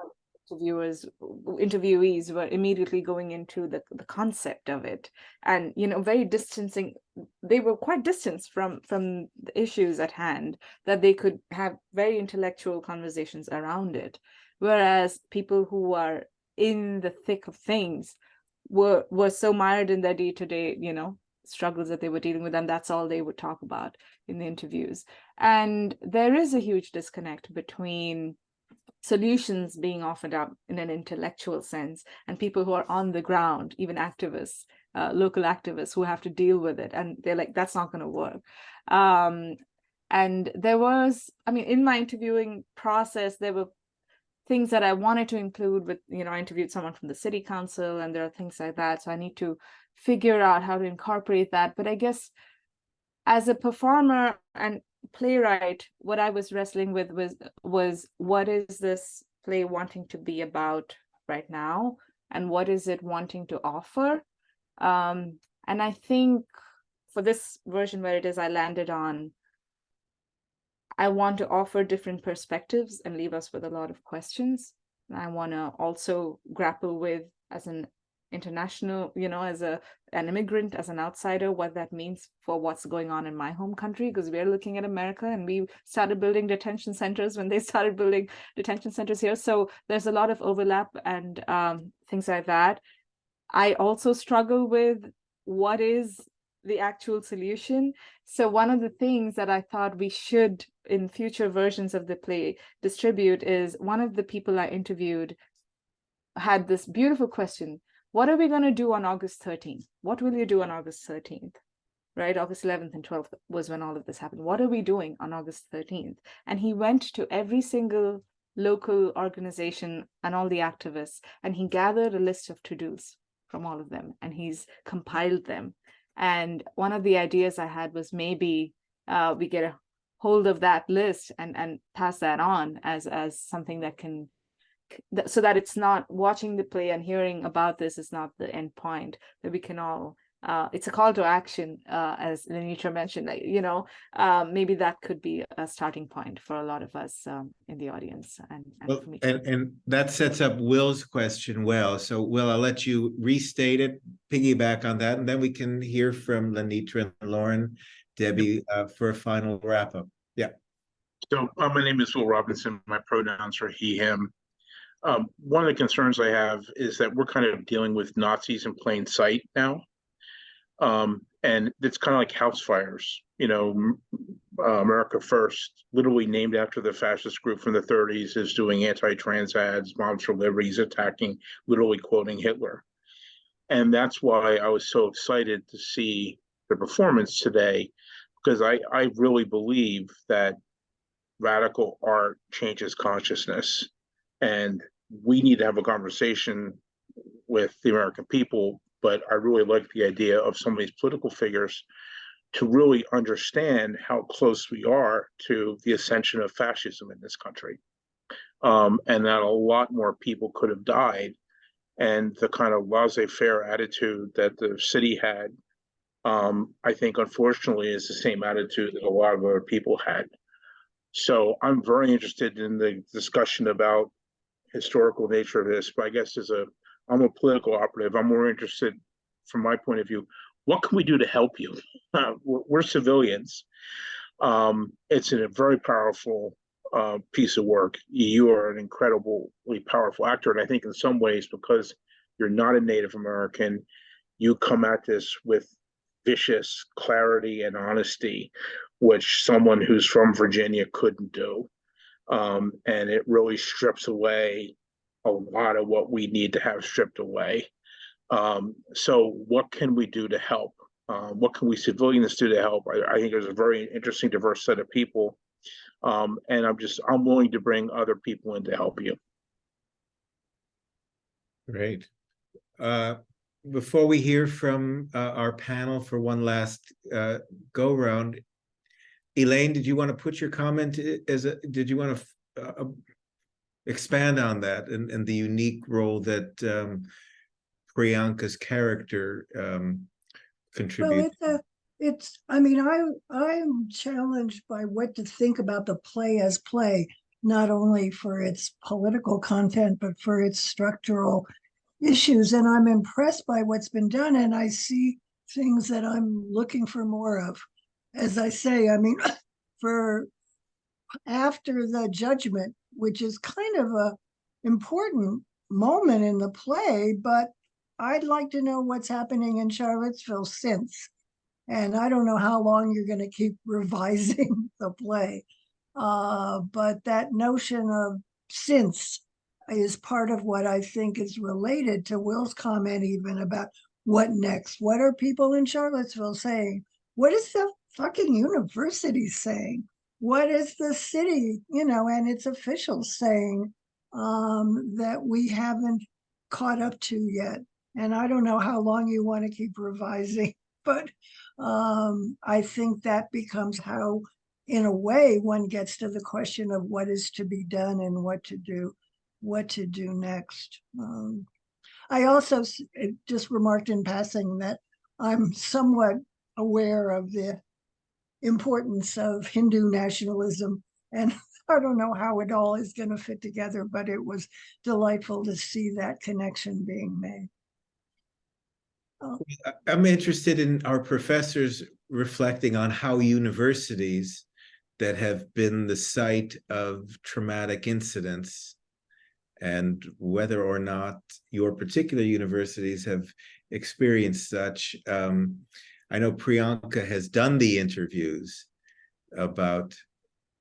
of interviewees were immediately going into the concept of it, and, you know, very distancing. They were quite distanced from the issues at hand, that they could have very intellectual conversations around it. Whereas people who are in the thick of things were so mired in their day-to-day, you know, struggles that they were dealing with, and that's all they would talk about in the interviews. And there is a huge disconnect between solutions being offered up in an intellectual sense and people who are on the ground, even activists, local activists who have to deal with it, and they're like, that's not going to work. And there was, I mean, in my interviewing process, there were things that I wanted to include with, you know, I interviewed someone from the city council and there are things like that. So I need to figure out how to incorporate that. But I guess as a performer and playwright, what I was wrestling with was what is this play wanting to be about right now? And what is it wanting to offer? And I think for this version where it is, I landed on, I want to offer different perspectives and leave us with a lot of questions. I want to also grapple with, as an international, you know, as an immigrant, as an outsider, what that means for what's going on in my home country, because we're looking at America and we started building detention centers when they started building detention centers here. So there's a lot of overlap and things like that. I also struggle with what is the actual solution. So one of the things that I thought we should, in future versions of the play, distribute is, one of the people I interviewed had this beautiful question: what are we going to do on August 13th? What will you do on August 13th? Right? August 11th and 12th was when all of this happened. What are we doing on August 13th? And he went to every single local organization and all the activists, and he gathered a list of to-dos from all of them, and he's compiled them. And one of the ideas I had was maybe we get a hold of that list and pass that on as something that can, so that it's not watching the play and hearing about this is not the end point, that we can all, it's a call to action, as LaNitra mentioned, you know, maybe that could be a starting point for a lot of us in the audience. And Well, for me. and that sets up Will's question well. So Will, I'll let you restate it, piggyback on that, and then we can hear from LaNitra and Lauren, Debbie, for a final wrap up. Yeah. So my name is Will Robinson. My pronouns are he, him. One of the concerns I have is that we're kind of dealing with Nazis in plain sight now. And it's kind of like house fires, you know. America First, literally named after the fascist group from the 30s, is doing anti-trans ads, Moms for Liberty, attacking, literally quoting Hitler. And that's why I was so excited to see the performance today, because I really believe that radical art changes consciousness. And we need to have a conversation with the American people, but I really like the idea of some of these political figures to really understand how close we are to the ascension of fascism in this country. And that a lot more people could have died. And the kind of laissez-faire attitude that the city had, I think, unfortunately, is the same attitude that a lot of other people had. So I'm very interested in the discussion about historical nature of this, but I guess I'm a political operative. I'm more interested, from my point of view, what can we do to help you? We're civilians. It's a very powerful piece of work. You are an incredibly powerful actor, and I think in some ways, because you're not a Native American, you come at this with vicious clarity and honesty, which someone who's from Virginia couldn't do. And it really strips away a lot of what we need to have stripped away. So what can we do to help? What can we civilians do to help? I think there's a very interesting, diverse set of people. And I'm willing to bring other people in to help you. Great. Before we hear from our panel for one last go round, Elaine, did you want to put your comment did you want to expand on that and the unique role that Priyanka's character contributes? Well, I mean, I'm challenged by what to think about the play as play, not only for its political content, but for its structural issues. And I'm impressed by what's been done, and I see things that I'm looking for more of. As I say, I mean, for after the judgment, which is kind of a important moment in the play, but I'd like to know what's happening in Charlottesville since. And I don't know how long you're going to keep revising the play. But that notion of since is part of what I think is related to Will's comment even about what next. What are people in Charlottesville saying? What is the fucking university saying? What is the city, and its officials saying that we haven't caught up to yet? And I don't know how long you want to keep revising, but I think that becomes how, in a way, one gets to the question of what is to be done and what to do next. I also just remarked in passing that I'm somewhat aware of the importance of Hindu nationalism, and I don't know how it all is going to fit together, but it was delightful to see that connection being made. I'm interested in our professors reflecting on how universities that have been the site of traumatic incidents and whether or not your particular universities have experienced such. I know Priyanka has done the interviews about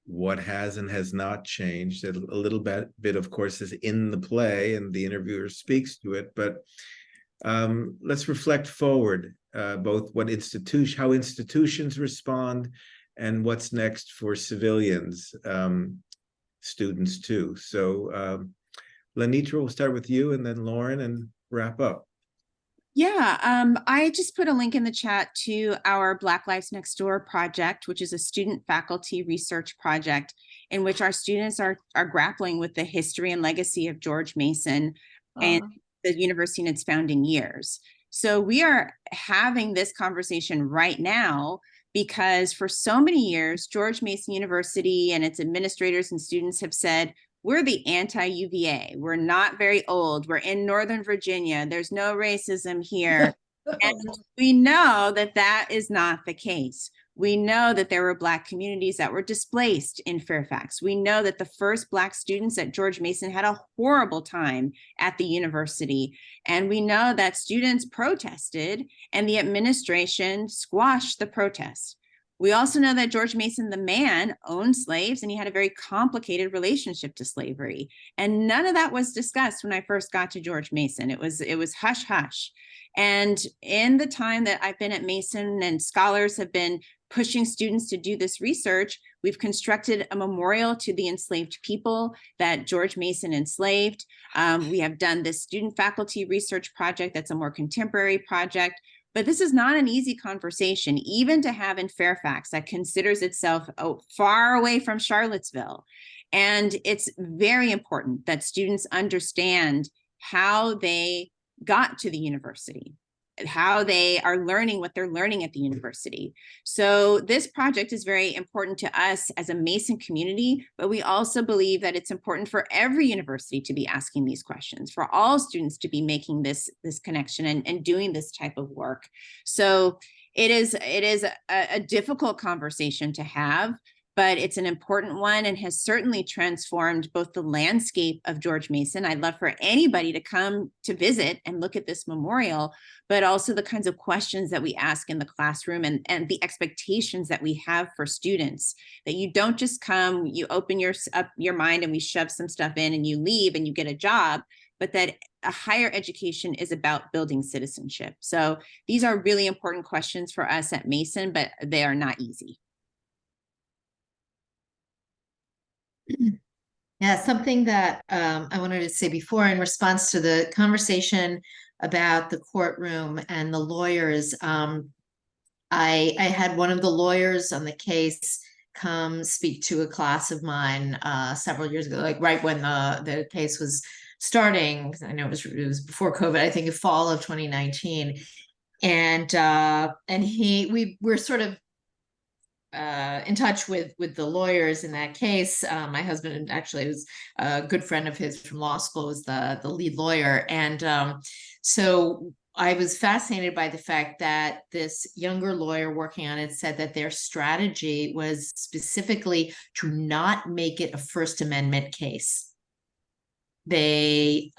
what has and has not changed. A little bit, of course, is in the play and the interviewer speaks to it, but let's reflect forward, both how institutions respond and what's next for civilians, students too. So LaNitra, we'll start with you and then Lauren and wrap up. Yeah, I just put a link in the chat to our Black Lives Next Door project, which is a student faculty research project in which our students are grappling with the history and legacy of George Mason and the university in its founding years. So we are having this conversation right now because for so many years, George Mason University and its administrators and students have said, we're the anti-UVA. We're not very old. We're in Northern Virginia. There's no racism here. And we know that that is not the case. We know that there were Black communities that were displaced in Fairfax. We know that the first Black students at George Mason had a horrible time at the university. And we know that students protested and the administration squashed the protests. We also know that George Mason, the man, owned slaves and he had a very complicated relationship to slavery. And none of that was discussed when I first got to George Mason. It was hush hush. And in the time that I've been at Mason and scholars have been pushing students to do this research, we've constructed a memorial to the enslaved people that George Mason enslaved. We have done this student faculty research project that's a more contemporary project. But this is not an easy conversation, even to have in Fairfax, that considers itself far away from Charlottesville. And it's very important that students understand how they got to the university, how they are learning what they're learning at the university. So this project is very important to us as a Mason community, but we also believe that it's important for every university to be asking these questions, for all students to be making this connection and doing this type of work. So it is a difficult conversation to have, but it's an important one and has certainly transformed both the landscape of George Mason. I'd love for anybody to come to visit and look at this memorial, but also the kinds of questions that we ask in the classroom and the expectations that we have for students, that you don't just come, you open up your mind and we shove some stuff in and you leave and you get a job, but that a higher education is about building citizenship. So these are really important questions for us at Mason, but they are not easy. Yeah, something that I wanted to say before in response to the conversation about the courtroom and the lawyers. I had one of the lawyers on the case come speak to a class of mine several years ago, like right when the case was starting. I know it was before COVID, I think in fall of 2019. And we were sort of in touch with the lawyers in that case. My husband actually was a good friend of his from law school, was the lead lawyer. And so I was fascinated by the fact that this younger lawyer working on it said that their strategy was specifically to not make it a First Amendment case. They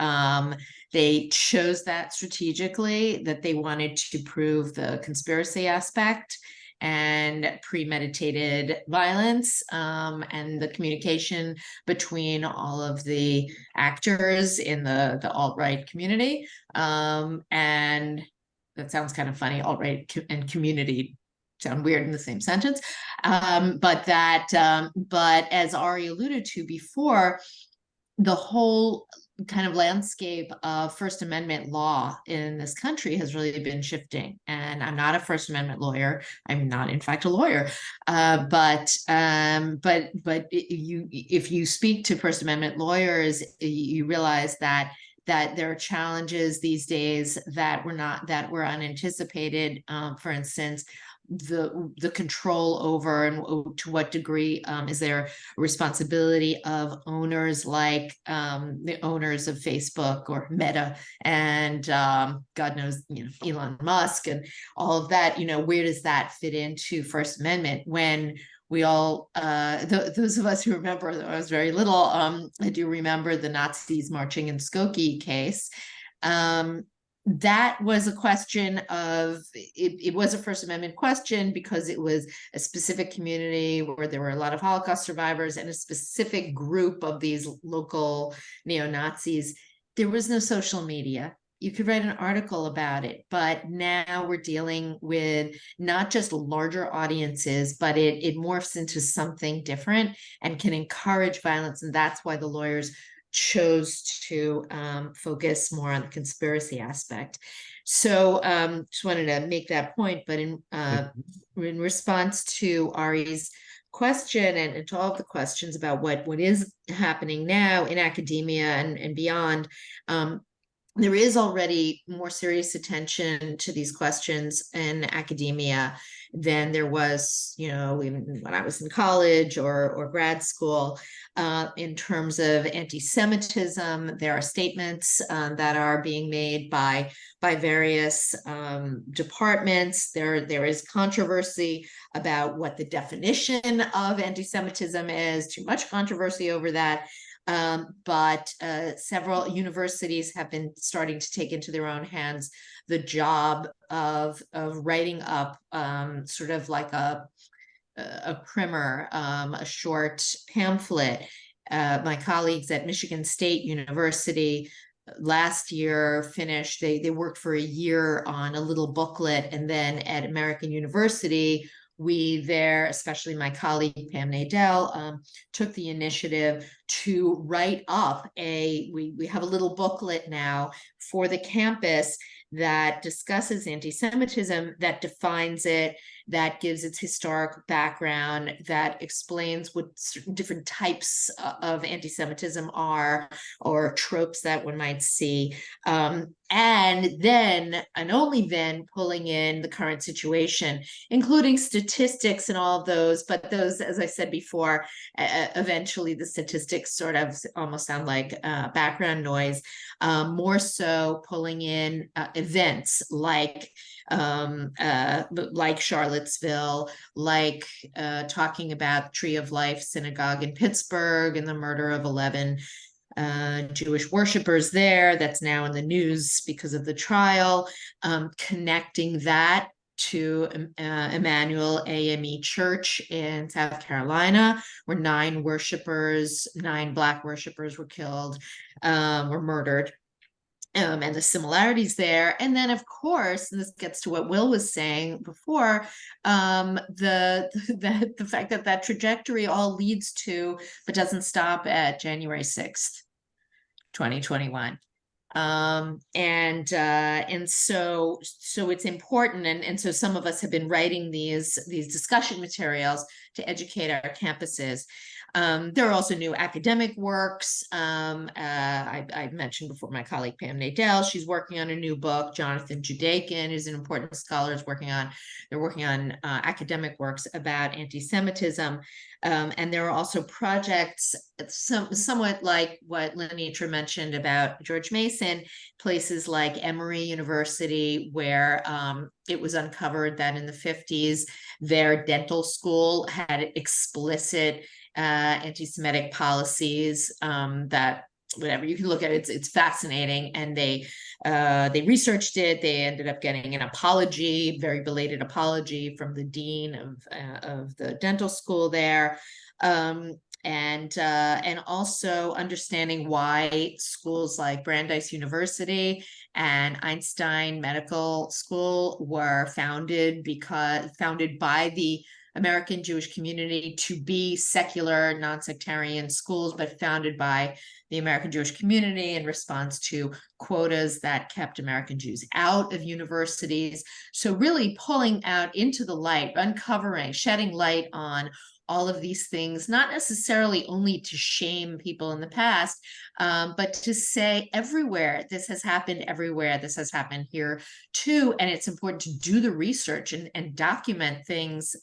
chose that strategically, that they wanted to prove the conspiracy aspect and premeditated violence, and the communication between all of the actors in the alt-right community. And that sounds kind of funny, alt-right and community sound weird in the same sentence. But as Ari alluded to before, the whole kind of landscape of First Amendment law in this country has really been shifting. And I'm not a First Amendment lawyer. I'm not, in fact, a lawyer. But if you speak to First Amendment lawyers, you realize that there are challenges these days that were unanticipated. For instance, the control over and to what degree is there a responsibility of owners like the owners of Facebook or Meta and God knows, Elon Musk and all of that, where does that fit into First Amendment when we all, those of us who remember, I was very little, I do remember the Nazis marching in Skokie case. That was a question of, it was a First Amendment question because it was a specific community where there were a lot of Holocaust survivors and a specific group of these local neo-Nazis. There was no social media. You could write an article about it, but now we're dealing with not just larger audiences, but it morphs into something different and can encourage violence. And that's why the lawyers chose to focus more on the conspiracy aspect. So just wanted to make that point, but in response to Ari's question and to all of the questions about what is happening now in academia and beyond, there is already more serious attention to these questions in academia than there was, even when I was in college or grad school. In terms of anti-Semitism, there are statements that are being made by various departments. There is controversy about what the definition of anti-Semitism is, too much controversy over that. But several universities have been starting to take into their own hands the job of writing up sort of like a primer, a short pamphlet. My colleagues at Michigan State University last year finished, they worked for a year on a little booklet, and then at American University we there, especially my colleague Pam Nadell, took the initiative to write up we have a little booklet now for the campus that discusses anti-Semitism, that defines it, that gives its historic background, that explains what different types of anti-Semitism are, or tropes that one might see. And then, and only then, pulling in the current situation, including statistics and all of those, but those, as I said before, eventually the statistics sort of almost sound like background noise, more so pulling in events like Charlottesville, like talking about Tree of Life Synagogue in Pittsburgh and the murder of 11 Jewish worshipers there. That's now in the news because of the trial, connecting that to Emmanuel AME Church in South Carolina, where 9 Black worshipers were killed, were murdered. And the similarities there. And then, of course, and this gets to what Will was saying before, the fact that that trajectory all leads to, but doesn't stop at January 6th, 2021. And so it's important. And so some of us have been writing these discussion materials to educate our campuses. There are also new academic works. I mentioned before my colleague Pam Nadell, she's working on a new book. Jonathan Judakin is an important scholar, they're working on academic works about anti-Semitism. And there are also projects, somewhat like what LaNitra mentioned about George Mason, places like Emory University, where it was uncovered that in the 50s, their dental school had explicit anti-Semitic policies that, whatever, you can look at it, it's fascinating. And they researched it. They ended up getting an apology, very belated apology, from the dean of the dental school there. And also understanding why schools like Brandeis University and Einstein Medical School were founded by the American Jewish community to be secular, non-sectarian schools, but founded by the American Jewish community in response to quotas that kept American Jews out of universities. So really pulling out into the light, uncovering, shedding light on all of these things, not necessarily only to shame people in the past, but to say everywhere, this has happened everywhere, this has happened here too. And it's important to do the research and document things.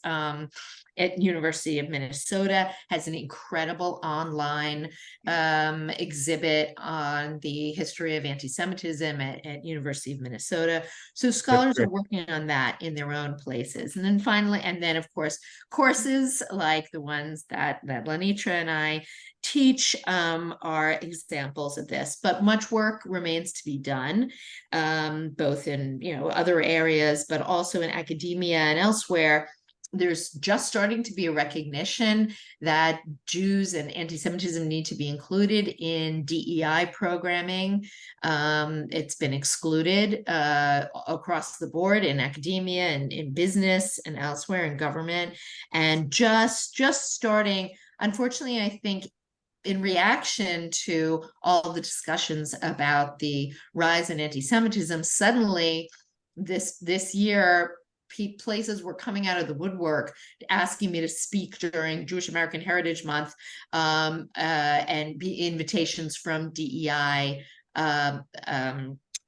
At University of Minnesota has an incredible online exhibit on the history of anti-Semitism at University of Minnesota. So scholars are working on that in their own places. And then finally, of course, courses like the ones that LaNitra and I teach are examples of this, but much work remains to be done, both in other areas, but also in academia and elsewhere. There's just starting to be a recognition that Jews and anti-Semitism need to be included in DEI programming. It's been excluded across the board in academia and in business and elsewhere in government. And just starting, unfortunately, I think, in reaction to all the discussions about the rise in anti-Semitism, suddenly this year, places were coming out of the woodwork asking me to speak during Jewish American Heritage Month, and be invitations from DEI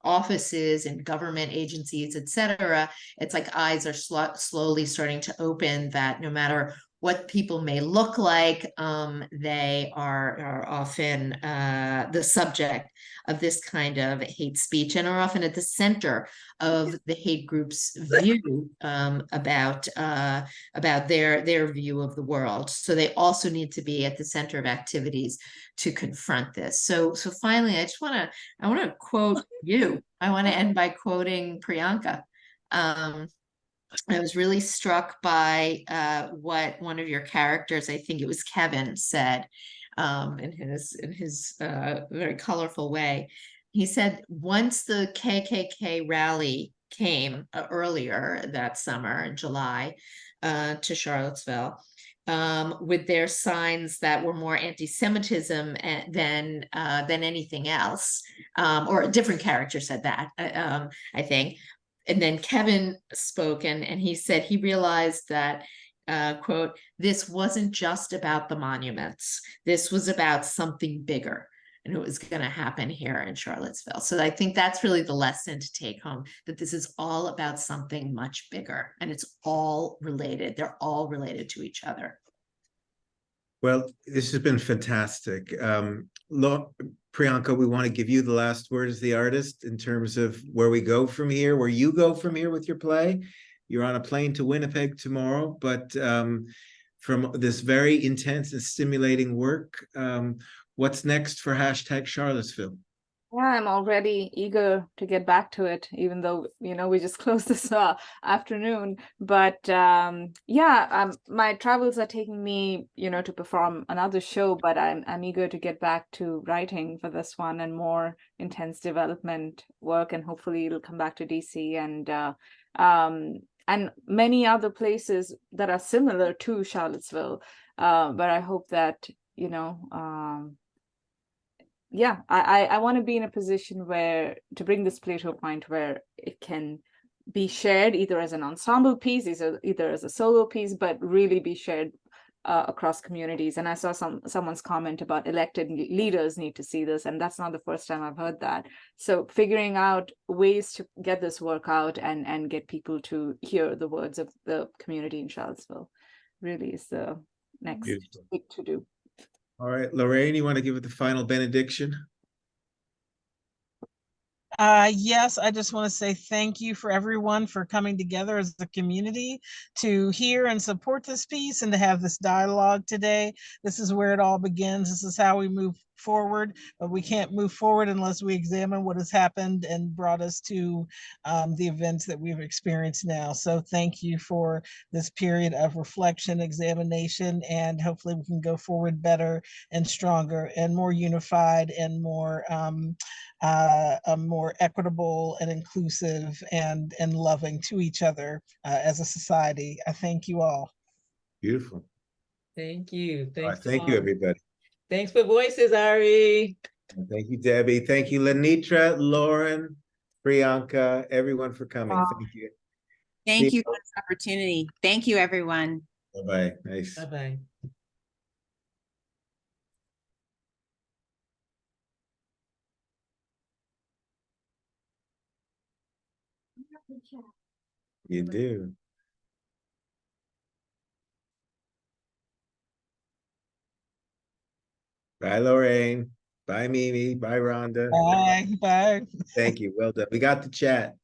offices and government agencies, etc. It's like eyes are slowly starting to open, that no matter what people may look like, they are often the subject of this kind of hate speech, and are often at the center of the hate group's view about their view of the world. So they also need to be at the center of activities to confront this. So finally, I want to quote you. I want to end by quoting Priyanka. I was really struck by what one of your characters, I think it was Kevin, said in his very colorful way. He said, once the KKK rally came earlier that summer in July, to Charlottesville, with their signs that were more anti-Semitism than anything else, or a different character said that, I think. And then Kevin spoke, and he said he realized that, quote, "This wasn't just about the monuments. This was about something bigger. And it was going to happen here in Charlottesville." So I think that's really the lesson to take home, that this is all about something much bigger, and it's all related. They're all related to each other. Well, this has been fantastic. Priyanka, we want to give you the last word as the artist in terms of where we go from here, where you go from here with your play. You're on a plane to Winnipeg tomorrow, but from this very intense and stimulating work, what's next for #Charlottesville? Yeah, I'm already eager to get back to it, even though, we just closed this afternoon. But my travels are taking me, to perform another show, but I'm eager to get back to writing for this one and more intense development work, and hopefully it'll come back to DC and many other places that are similar to Charlottesville. But I hope that, I want to be in a position where to bring this play to a point where it can be shared either as an ensemble piece, either as a solo piece, but really be shared across communities. And I saw someone's comment about elected leaders need to see this, and that's not the first time I've heard that. So figuring out ways to get this work out and get people to hear the words of the community in Charlottesville really is the next big to do. All right, Lorraine, you want to give it the final benediction? Yes, I just want to say thank you for everyone for coming together as a community to hear and support this piece and to have this dialogue today. This is where it all begins. This is how we move forward, but we can't move forward unless we examine what has happened and brought us to the events that we've experienced now. So thank you for this period of reflection, examination, and hopefully we can go forward better and stronger and more unified and more equitable and inclusive and loving to each other as a society. I thank you all. Beautiful. Thank you. Thanks. Thank you, everybody. Thanks for voices, Ari. Thank you, Debbie. Thank you, LaNitra, Lauren, Priyanka, everyone for coming. Thank you. Thank you for this opportunity. Thank you, everyone. Bye-bye. Nice. Bye-bye. You do. Bye, Lorraine. Bye, Mimi. Bye, Rhonda. Bye. Bye. Thank you. Well done. We got the chat.